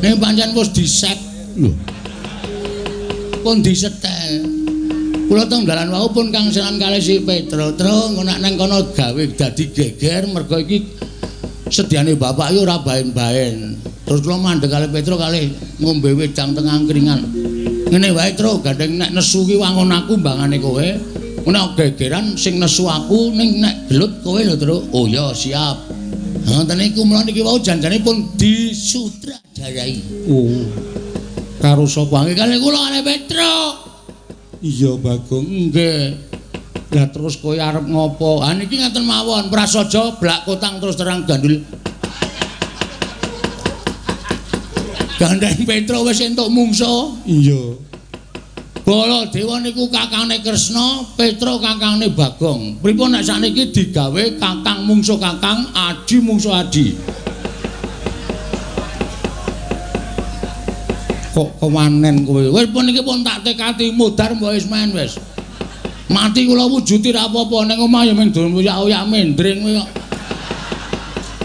Nek pancen wis diset lho. pun disetel. Kula teng dalan wau pun Kang Senan kalih si Petro, "Tru, engko nek nang kono gawe dadi geger mergo iki sediane bapak yo ora baen-baen." Terus kula mandheg kalih Petro kalih ngombe wedang teng angkringan. "Ngene wae, Tru, gandeng nek nesu ki wangun aku mbangane kowe. Nek gegeran sing nesu aku ning nek gelut kowe lho, Tru." "Oh ya, siap." Ngoten niku mula niki wau janjane pun disutradarai.
Oh. Karo sapa?
Kalih kula kalih Petro.
Iya, Bagong.
Nggih.
Lah terus kowe arep ngopo?
Ha niki ngaten mawon, prasaja blak kotang terus terang gandul. Gandeng Petro wis entuk mungsuh.
Iya.
Baladewa niku kakangane Kresna, Petro kakangane Bagong. Pripun nek sakniki digawe kakang mungsuh kakang, adi mungsuh adi.
Kok kewanen kowe?
Wis pun niki pun tak tekati mudhar mbok wis men wis. Mati kula wujuti ra apa-apa ning omah ya mung doyak-oyak mendring kowe kok.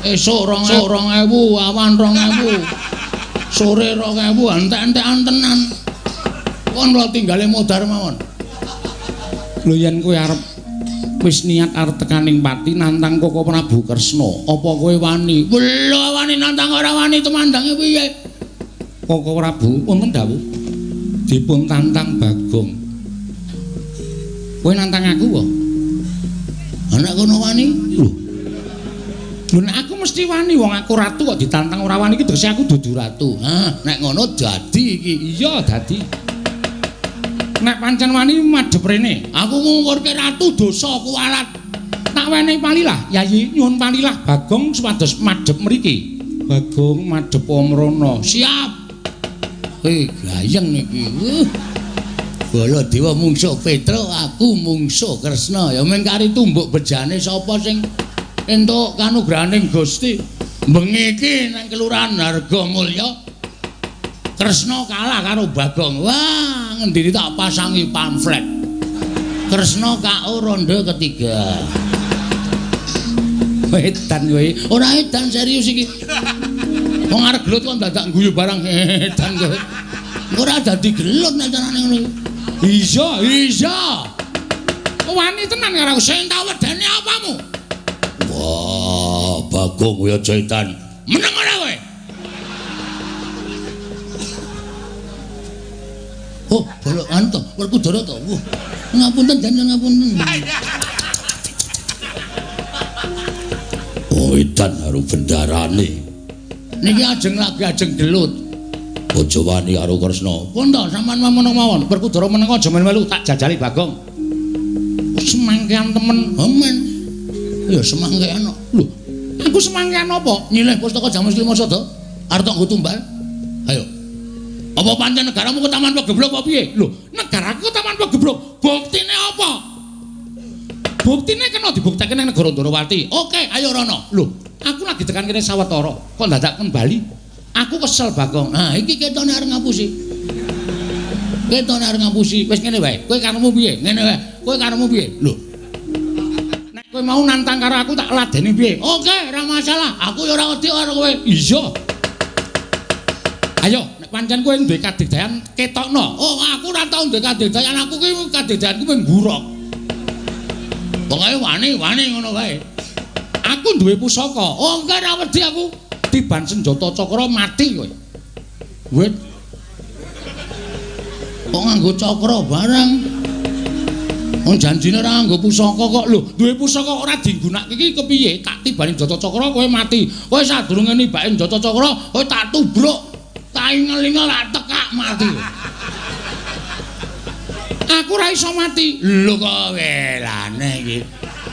Esuk 2000, awan 2000. Sore 2000, entek-entekan tenan. Kon kula tinggale mudhar mawon.
Lho yen kowe arep wis niat arep tekaning pati nantang Koko Prabu Kresna, apa kowe wani?
Lho wani nantang ora wani temandange piye?
Koko Prabu wonten dawuh dipun tantang Bagong. Kowe nantang aku apa?
Anak kono wani?
Lho nek aku mesti wani wong aku ratu kok ditantang ora wani iki tegese aku dudu ratu.
Nek ngono dadi iki.
Iya dadi. Nek pancen wani madhep rene.
Aku ngungkurke ratu dosa kuwalat.
Tak wenehi palilah, Yayi nyuwun palilah Bagong supados madhep mriki. Bagong madhep Omrono.
Siap. Gayeng niki. Baladewa mungsuh Petro, aku mungsuh Kresna. Ya men kari tumbuk bejane sapa sing entuk kanugrahaning Gusti. Bengi iki nang kelurahan Hargamulya. Kresna kalah karo Bagong. Wah, ngendini tak pasangi pamflet. Kresna KO ronde ketiga.
Edan kowe.
Ora edan serius iki. Wong arep gelut kok dadak guyu barang edan kowe. Ora dadi gelut nek carane ngono.
Iya,
iya.
Wani tenan karo
Sing tak wedeni apamu?
Wah, Bagong kowe aja edan.
Meneng ora kowe? Oh, bolok anto, Werkudara to. Wah, ngapunten danjen ngapunten.
Oh, edan karo bendarane.
Niki ajeng gelut.
Aja wani karo Kresna.
Pun to sampean mawon, Werkudara meneng aja melu tak jajali Bagong.
Semangkean temen.
Amen. Ya semangkean. Lho,
iku semangkean apa?
Nyilih pustaka Jamus Lima Sada. Arep tak nggo tumbal. Ayo. Apa pancen negaramu ke Taman Pageblok apa piye?
Lho, negaraku Taman Pageblok. Buktine apa? Buktine kena dibuktekake ning negara Ndarawati.
Oke, ayo rono.
Lho, aku lagi tekan kene sawetara. Kok dadak kembali? Aku kesel Bagong.
Nah, iki ketone arep ngapusi. Ketone arep ngapusi. Wis ngene wae. Kowe karepmu piye? Ngene wae. Kowe karepmu piye?
Lho. Nek kowe mau nantang karo aku tak ladeni piye?
Oke, ora masalah. Aku ya ora wedi karo kowe.
Iya. Ayo, nek pancen kowe duwe kadigdayan ketokno.
Oh, aku ora tau duwe kadigdayan. Aku ki kadigdayanku mung buruk. Pokoke wani ngono wae.
Aku duwe pusaka.
Oh, enggak ora wedi aku.
Tiban senjata cakra mati kowe. Wit.
Kok nganggo cakra barang? Wong janjine ora nganggo pusaka kok. Lho,
duwe pusaka ora digunakake iki kepiye? Tak tibani Jata Cakra kowe mati. Kowe sadurunge nibake Jata Cakra, kowe tak tubruk. Tak ingel-ingel tak tekak mati. Aku ora iso mati.
Lho kok welane iki.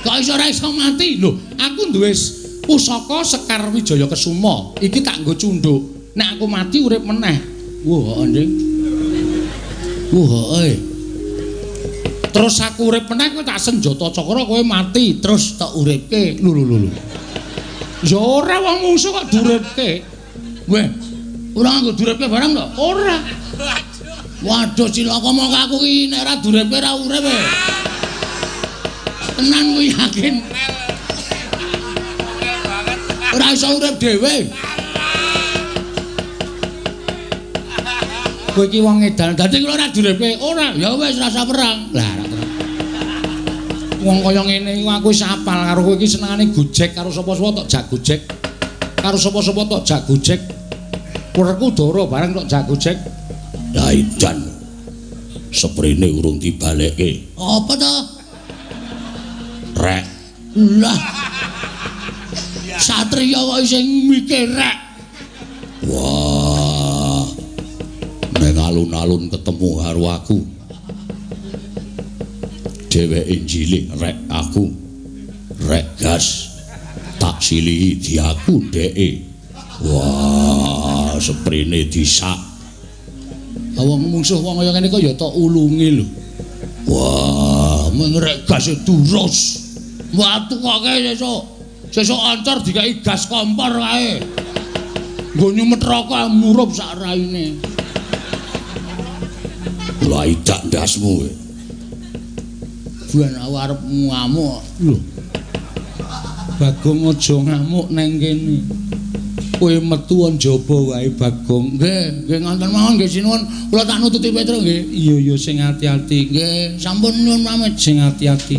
Kok iso ora iso mati? Lho, aku duwe pusaka Sekar Wijaya Kesuma. Iki tak nggo cundhuk. Nek aku mati urip meneh.
Wah, anjing. Wah,
terus aku urip meneh kowe tak senjata cakra kowe mati
terus tak uripke. Lho.
Ya ora wong mungsuh kok duripke.
Weh, ora nggo duripke barang to?
Ora.
Waduh cilaka mongko aku iki nek ora duripke ora urip. Tenan kuwi yakin. Ora iso urip dhewe. Kowe iki wong edan. Dadi kula ora direpke. Ora, ya wis rasa perang. Lah, wong kaya ngene iku aku wis apal karo kowe iki senengane gojek karo sapa-sapa tok jak gojek. Karo sapa-sapa tok jak gojek. Werkudara bareng tok jak gojek.
Lah edan. Seprene urung dibalekke.
Apa to?
Rek.
Lah. Satriya kok sing mikir rek.
Wah. Nek alun-alun ketemu karo aku. Dheweke njilih rek aku. Rek gas. Tak silihi di aku dheke. Wah, seprene disak.
Wong mungsuh wong kaya ngene kok ya tok ulunge lho.
Wah,
mung rek gas durus. Watu kok sesuk ancar dikai gas kompor kae. Nggo nyumet rokok murup sak raine.
Lah idak ndasmu.
Buan arep ngamuk. Lho. Bagong aja ngamuk nang kene. Kowe metu njaba wae Bagong. Nggih ngonten mawon nggih sinuwun. Kula tak nututi Petro nggih. Iya sing ati-ati. Nggih, sampun nyuwun pamit sing ati-ati.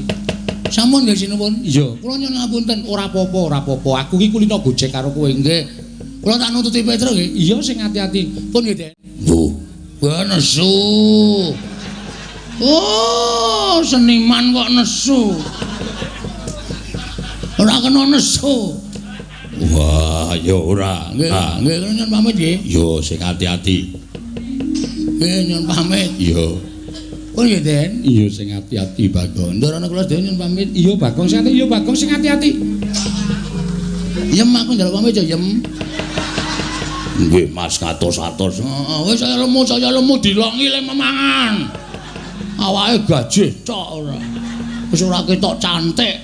Sampun nggih sinuwun. Iya, kula nyuwun ngapunten. Ora apa-apa. Aku iki kulino gojek karo kowe nggih. Kula tak nututi Petro nggih. Iya sing ati-ati. Pun nggih, Den.
Bu,
nesu. Oh, seniman kok nesu. Ora kena nesu.
wah, ya ora.
Nggih, nyuwun pamit nggih.
Yo sing ati-ati.
Nggih, nyuwun pamit.
Yo.
Pun nggih, Den.
Iya sing ati-ati Bagong.
Ndarane kula dhewe nyuwun pamit. Iya Bagong sing ati, iya Bagong sing ati-ati. Yem aku njaluk pamit ya, Yem.
Nggih, Mas katos-atos.
Heeh, wis saya lemu dilongi le memangan. Awake gajih cok ora. Wis ora ketok cantik.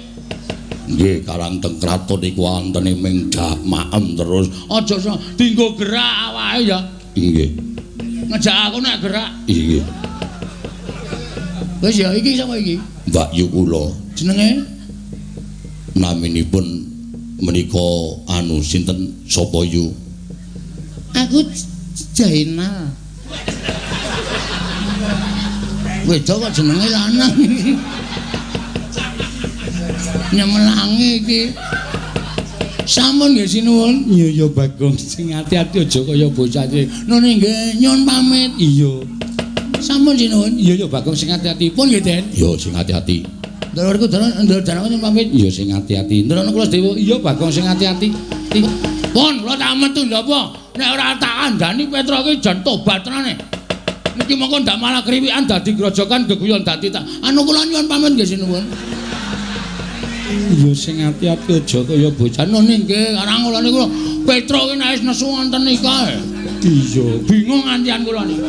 Nggih, Karang Tengkraton iku wonten ming maem terus.
Aja dienggo gerak awake ya.
Nggih.
Ngejak aku nek gerak.
Nggih.
Wis ya iki sapa iki?
Mbak Yu kula.
Jenenge
Naminipun menika anu sinten sapa Yu?
Aku Jainal. Wedok kok jenenge lanang. Nyemelangi iki. Sampun nggih sinuwun. Iya Bagong sing ati-ati aja kaya bocah iki. Nune nggih nyuwun pamit. Iya. Sampun sinuwun. Iya Bagong sing ati-ati. Pun nggih Den.
Iya sing ati-ati.
Ndorku ndorane nyuwun pamit.
Iya sing ati-ati.
Ndorane kula dewa. Iya Bagong sing ati-ati. Pun kula tak metu napa? Nek ora tak kandhani Petro iki jan tobat tenane. Niki mongko ndak malah kriwikan dadi grojokan geguyon dadi tak. Anu kula nyuwun pamit nggih sinuwun. Iya sing ati-ati aja kaya bocah nune nggih karang kula niku Petro ki nek wis nesu wonten nika. Iya, bingung antian kula niku.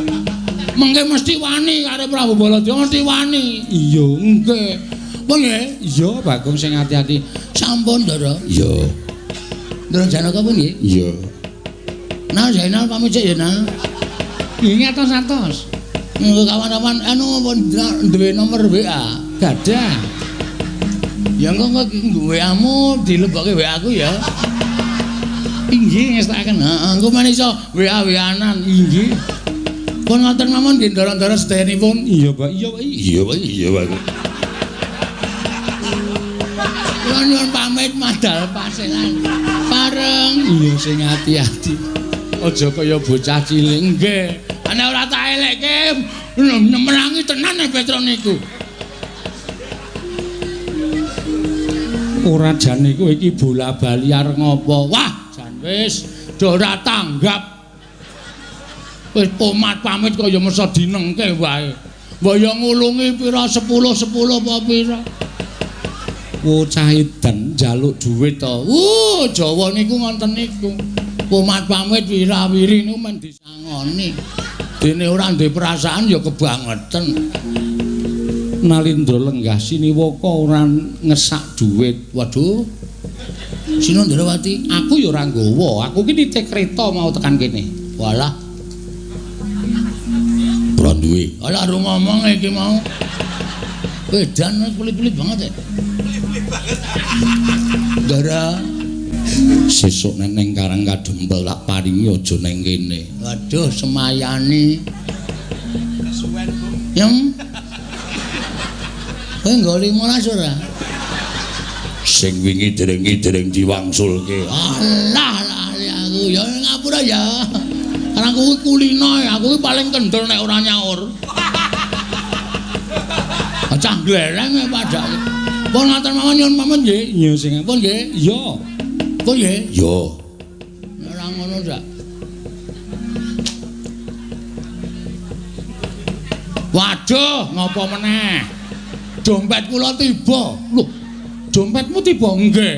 Mengke mesti wani karo Prabu Baladya mesti wani. Iya, nggih. Pun nggih? Iya, Bagong sing ati-ati. Sampun, Ndara.
Iya.
Ndara Janaka pun nggih?
Iya.
Nah, Zainal pamit sik ya, Nah. Nggih atos-atos. Kawan-kawan anu duwe nomor WA? Gadah. Ya engko WA-mu dilebokke WA aku ya. Inggih ngestakaken. Heeh, engko men iso WA-WA-anan inggih. Pun ngoten mawon nggih ndara-ndara sedayanipun. Iya, Pak. Iya, Pak.
Iya, Pak. Iya, Pak.
Kula nyuwun pamit madal paselan. Pareng. Iya sing ati-ati. Aja kaya bocah cilik nggih. Ana ora tak elekke nyemerangi tenan nek Petro niku. Ora jane kowe iki bola-bali arep ngopo? Wah, jan wis do ora tanggap. Wis pomat pamit kaya mesa dinengke wae. Mbok yo ngulungi pira 10 apa pira. Bocah edan njaluk dhuwit to. Jawa niku ngoten niku. Pomat pamit wirawiri niku men disangoni. Dene ora ndek perasaan ya kebangetan. Nalindra lenggah siniwaka ora ngesak dhuwit. Waduh. Sinondrawati, aku ya ora nggawa. Aku ki nitik kreta mau tekan kene. Walah.
Ora duwe.
Alah ru ngomong iki mau. Edan kulit-kulit banget ya. Dara
Sesuk ning Karang Kadempel tak paringi aja ning kene.
Waduh, semayani. Yang kowe nggo 15 ora?
Sing wingi dereng diwangsulke.
Alah aku ya ngapura ya. Karena aku kulino ya, aku paling kendel nek ora nyaur. Cah glereng padake. Pun ngaten mawon nyuwun pamit nggih.
Iya sing
pun nggih. Iya. Pun nggih.
Iya.
Ora ngono sak. Waduh, ngopo meneh? Dompet kula tiba. Lho, dompetmu tiba nggih.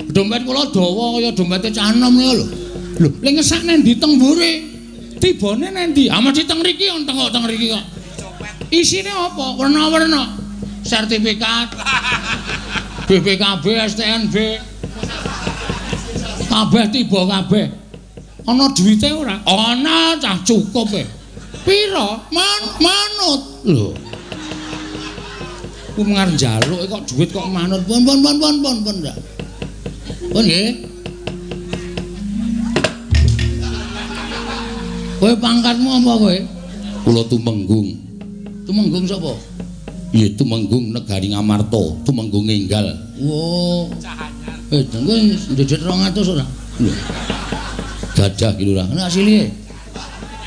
Dompet kula dawa kaya dompete cah enom niku lho. Lho, ning ngesak nang ndi teng mburi? Tibane nang ndi? Ah mesti teng mriki teng mriki kok. Isine apa? Werna-werna. Sertifikat. BPKB, STNB. Kabeh tiba kabeh. Ana duwite ora? Ana cah cukup e. Pira? Manut. Lho. Ku ngarep njaluk kok duit kok manut. Pun ndak. Pun nggih. Kowe pangkatmu apa kowe?
Kula Tumenggung.
Tumenggung sapa?
Iya Tumenggung Negari Ngamarta, Tumenggung Enggal.
Oh. Kowe ndedhet 200 ora?
Lho. Gadah ki lurah.
Nek asile.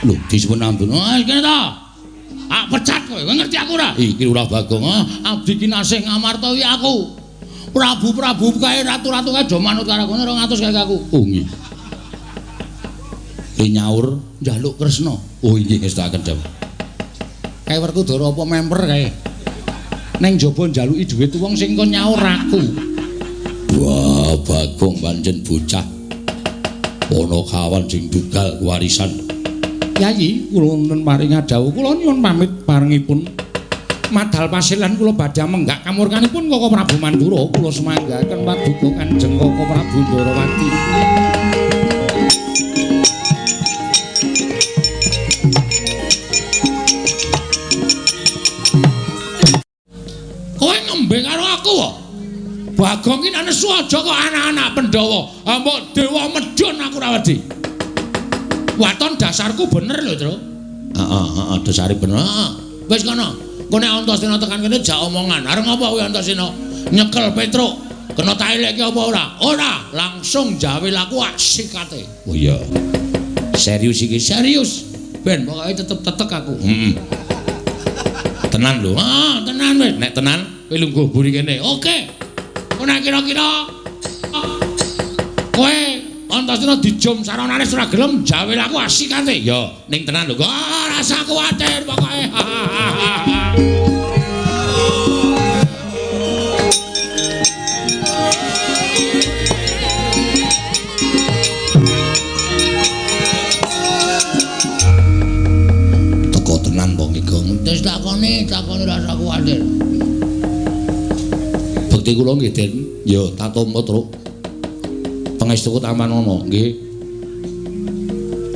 Lho, disebut ampun.
Ah, kene ta. Ah, pecat kowe. Kowe ngerti aku ora?
Iki lurah Bagong.
Abdi Kinasih Ngamarta iki aku. Prabu-prabu kae ratu-ratu kae do manut karo kowe 200 kae aku.
Oh nggih. Nyaur
njaluk Kresna.
Oh nggih ngestaken dawuh.
Kae Werkudara apa member kae. Ning jaba njaluki dhuwit wong sing kon nyaur aku.
Wah, Bagong pancen bocah. Ana kawan sing dugal warisan.
Yayi, kula nuwun paring dawuh. Kula nyuwun pamit parengipun. Madal pasilan kula badhe menggak kamurkanipun Koko Prabu Mandura. Kula semanggaken paduka Kanjeng Koko Prabu Ndarawati. Kowe nembe karo aku kok. Bagong ki nesu aja kok anak-anak Pandhawa. Mbok dewa medhun aku ora wedi. Waton dasarku bener lho, Tru.
Heeh, dasare bener.
Wis kono. Engko nek Antasena tekan kene jak omongan. Arep ngopo kowe Antasena? Nyekel Petruk. Kena tak elekke apa ora? Ora, langsung jawe laku sikate.
Oh iya. Serius iki,
serius. Ben pokoke tetep tetek aku.
Heeh. Tenan lho.
Tenan wis.
Nek tenan
kowe lungguh buri kene. Oke. Kok nek kira-kira kowe Antasena dijum saronane ora gelem jawe laku asikate.
Ya, ning tenan lho.
Ora rasa kuwatir pokoke.
Teko tenan wong iki.
Wis takoni rasa kuwatir.
Bekti kula nggih, Den. Ya, tatompo, Truk. Pangestuku Tamanana, nggih.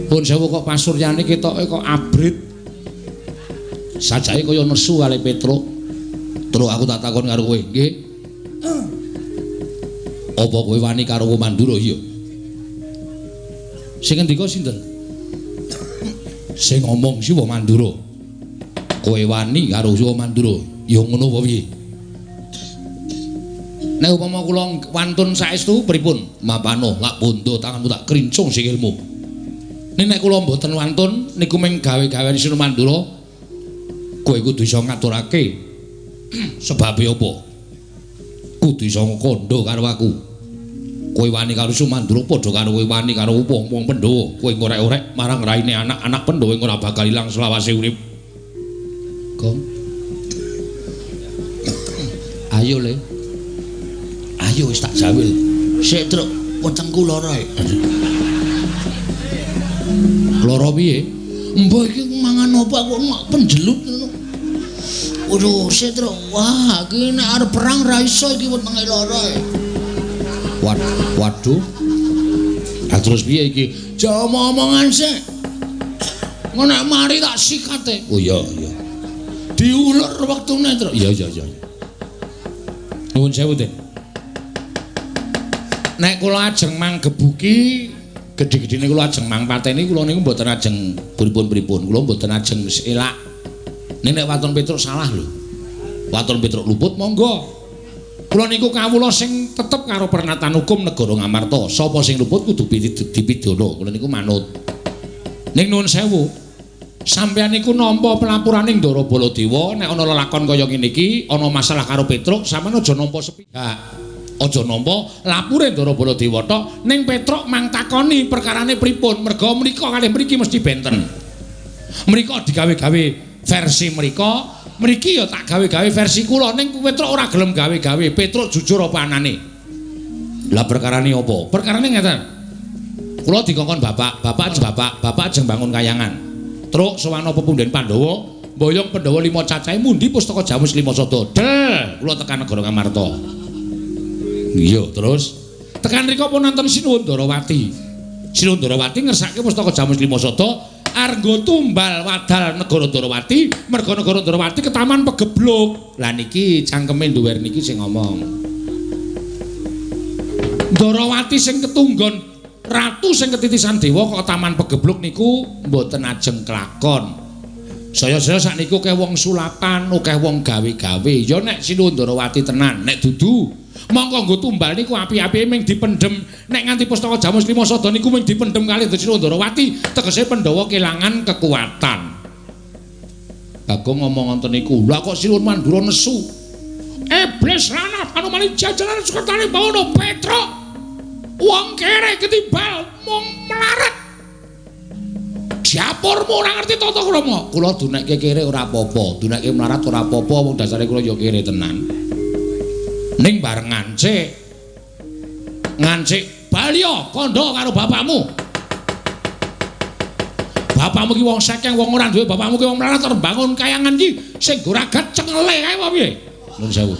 Pun sewu kok pasuryane ketoke kok abrit.
Sajake kaya nesu kali Petruk. Terus aku tak takon karo kowe, nggih. Apa kowe wani karo Mandura ya?
Sing ngendika sinten?
Sing ngomong si Mandura. Kowe wani karo si Mandura. Ya ngono apa piye?
Nek upama kula wantun saestu pripun?
Mapano, lak bondo tanganmu tak krincung sikilmu.
Nek kula mboten wantun niku mung gawe-gawe Sira Mandura,
kowe kudu iso ngaturake. Sebabe apa? Kudu iso kandha karo aku. Kowe wani karo Sumandura padha karo kowe wani karo wong-wong Pandhawa. Kowe ngorek-orek marang raine anak-anak Pandhawa ora bakal ilang selawase urip.
Gong.
Ayo le. Ayo wis tak jawil.
Sik Truk, wetengku lara.
Lara piye?
Mbah iki mangan apa kok penjelut ngono. Waduh, sik Truk. Wah, iki nek arep perang ra iso iki wetenge lara.
Waduh. Ah terus piye iki?
Jam omongan sik. Ngono nek mari tak sikate.
Oh iya, iya.
Diulur wektune, Truk.
Iya. Nuwun sewu, Den. Nek kula ajeng manggebuki gedhe-gedhene kula ajeng mangpateni kula niku mboten ajeng pripun-pripun. Kula mboten ajeng elak. Nek Waton Petruk salah lho. Waton Petruk luput monggo. Kula niku kawula sing tetep karo pernatan hukum negara Ngamarta. Sapa sing luput kudu dipidana. Kula niku manut. Ning nuwun sewu. Sampeyan niku nampa pelapuraning Ndara Baladewa nek ana lelakon kaya ngene iki, ana masalah karo Petruk, sampeyan aja nampa sepihak. Aja nampa lapure Ndara Baladewa tok, ning Petruk mang takoni perkarane pripun, merga mriko kalih mriki mesti benten. Mriko digawe-gawe versi mriko, mriki ya tak gawe-gawe versi kula, ning Petruk ora gelem gawe-gawe. Petruk jujur apa anane? Lah perkarane apa? Perkarane ngeten. Kula dikongkon bapak ajeng bangun kayangan. Truk sowan pepunden Pandhawa, mboyong Pandhawa 5 cacahe mundi pustaka Jamus 5 sada. Del, kula tekan negara Ngamarta. Iya, terus tekan mriku pun nonton Sinuwun Ndarawati. Sinuwun Ndarawati ngersake pustaka Jamus 5 sada arga tumbal wadal negara Ndarawati, merga negara Ndarawati ketaman pegebluk. Lah niki cangkeme duwer niki sing ngomong. Ndarawati sing ketunggon ratu sing ketitisan dewa kok taman pegebluk niku mboten ajeng kelakon. Saya-saya sakniku akeh wong sulapan, akeh wong gawe-gawe. Ya nek Sinuwun Ndarawati tenan, nek dudu mongko nggo tumbal niku api-apike ming dipendhem. Nek nganti pustaka Jamus 5 sada niku ming dipendhem kalih Sinuwun Ndarawati, tegese Pandhawa kelangan kekuatan. Bagong ngomong ngoten niku. Lah kok Sinuwun Mandura nesu. Iblis lanat anu mali jajalan sekretaris bawana Petruk. Wong kere ketimbal mung melarat. Diapurmu ora ngerti tata krama. Kula dunekke kere ora apa-apa, dunekke melarat ora apa-apa, wong dasare kula ya kere tenan. Ning bareng ngancik Balya kandha karo bapakmu. Bapakmu ki wong sekeng, wong ora duwe, bapakmu ki wong melarat terus bangun kayangan iki sing goragat cengele kae apa piye? Nuwun sewu.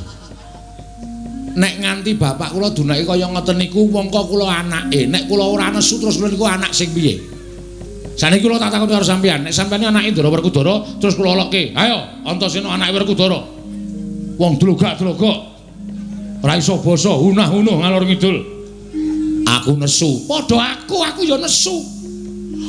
Nek nganti bapak kula dunake kaya ngoten niku mongko kula anake. Nek kula ora nesu terus kula niku anak sing piye? Saniki kula tak takon karo sampeyan, nek sampeyan anake Ndara Werkudara terus kula lokke. Ayo, Antasena anake Werkudara. Wong dlogak-dlogok. Ora iso basa, hunah-hunuh ngalor ngidul. Aku nesu. Padha aku ya nesu.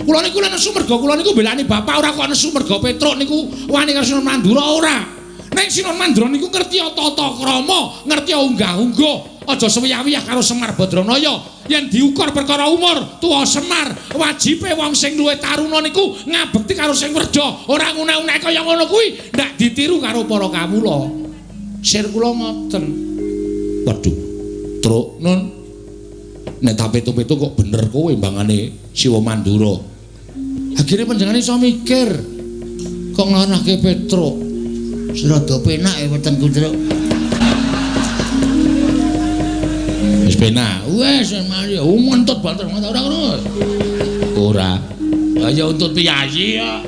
Kula niku lek nesu merga kula niku belani bapak, ora kok nesu merga Petruk niku wani karo Sinuwun Mandura ora. Nek Sinuwun Mandura niku ngerti tata krama, ngerti unggah-ungguh, aja sewiyah-wiyah karo Semar Badranaya. Yen diukur perkara umur, tuwa Semar, wajibe wong sing luwih taruna niku ngabekti karo sing werda, ora ngunek-unek kaya ngono kuwi, ndak ditiru karo para kawula. Sir kula ngoten. Waduh, Truk Nun. Nek tak petu-petu kok bener kowe mbangane Siwa Mandura. Akhire panjenengane iso mikir kok ngarahke Petruk. Rada penak ya wetengku Truk. Wis penak. Wes mari untut banter ora ngono. Ora. Kaya untut piyayi ya.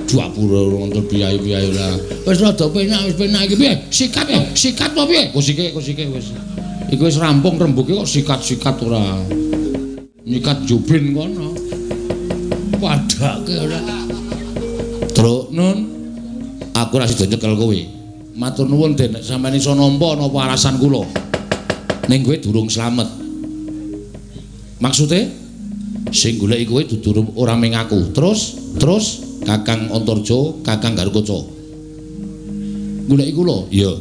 Dua-pura untut piyayi-piyayi ora. Wis rada penak iki piye? Sikat ya? Sikat apa piye? Kusike wis. Iku wis rampung rembuke kok sikat-sikat ora. Nyikat jubin kono. Padake ora. Truk Nun. Aku ora sida nyekel kowe. Matur nuwun Den, nek sampeyan iso nampa napa alasan kula. Ning kowe durung slamet. Maksude sing goleki kowe dudu ora ming aku. Terus Kakang Antarja, Kakang Garukaca. Goleki kula? Iya.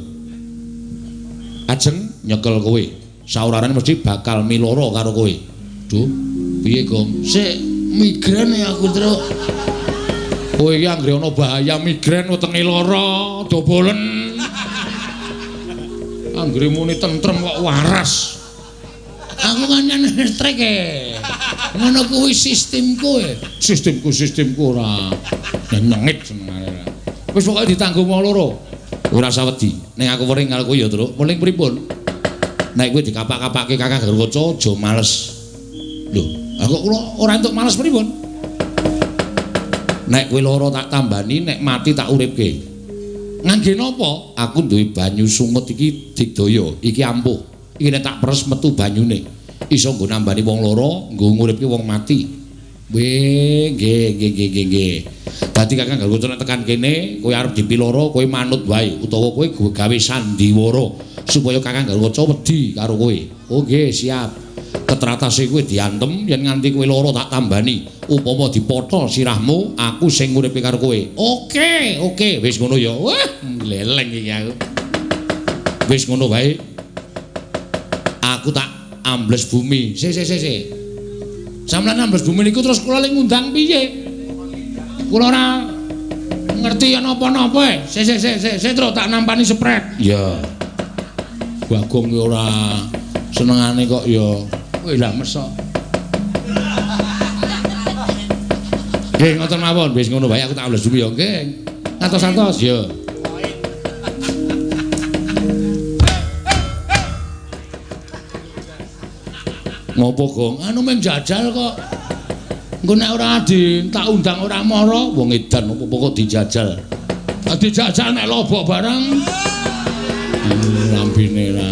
Ajeng nyekel kowe. Saurane mesti bakal miloro karo kowe. Duh, piye, Gong? Sik migren ya aku, Truk. Kowe iki anggere ana bahaya migren wetenge lara, dobolen. Anggere muni tentrem kok waras. Aku kan listrik e. Ngono kuwi sistemku e. Sistemku ora nyengit senengane. Wis pokoke ditanggung wong loro. Ora usah wedi. Ning aku wering karo kowe ya, Truk. Muling pripun? Nek kowe dikapak-kapake Kakang Garukaca aja males. Lho, aku kula ora entuk males pripun? Nek kowe lara tak tambani, nek mati tak uripke. Ngangge napa? Aku duwe banyu sungut iki digdaya, iki ampuh. Iki nek tak peres metu banyune. Iso nggo nambani wong lara, nggo nguripke wong mati. Nggih. Dadi Kakang Garukaca nek tekan kene, kowe arep dipiloro, kowe manut wae utawa kowe gawe sandiwara supaya Kakang Garukaca wedi karo kowe. Oh nggih, siap. Ketratase kowe diantem yen nganti kowe lara tak tambani. Upama dipotho sirahmu, aku sing nguripe karo kowe. Oke, wis ngono ya. Wah, leleng iki aku. Wis ngono wae. Aku tak ambles bumi. Si. Sampeyan ambles bumi niku terus kula ling ngundang piye? Kula ora ngerti ana apa-apa. Si terus tak nampani sepret. Ya. Bagong ki ora senengane kok ya. Wis lah mesok. Nggih ngoten mawon, wis ngono wae aku tak ambles bumi ya nggih. Santos-santos ya. Ngopo, Gong? Anu mung jajal kok. Engko nek ora tak undang ora mara, wong edan opo kok dijajal. Dijajal nek lobo bareng. Lambene ra.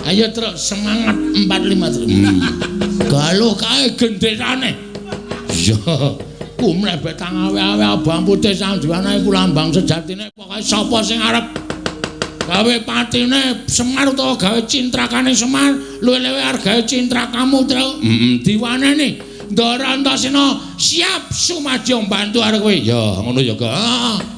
Ayo terus semangat 45. Galuh kae gendherane. Ya, ku mlebet tang awe-awe abang putih sanjuane iku lambang sejatine pokoke sapa sing arep gawe patine Semar utawa gawe cintrakane Semar luwe-luwe arep gawe cintrakamu terus diwaneni Ndara Antasena siap sumadyo mbantu arek kowe ya ngono ya kok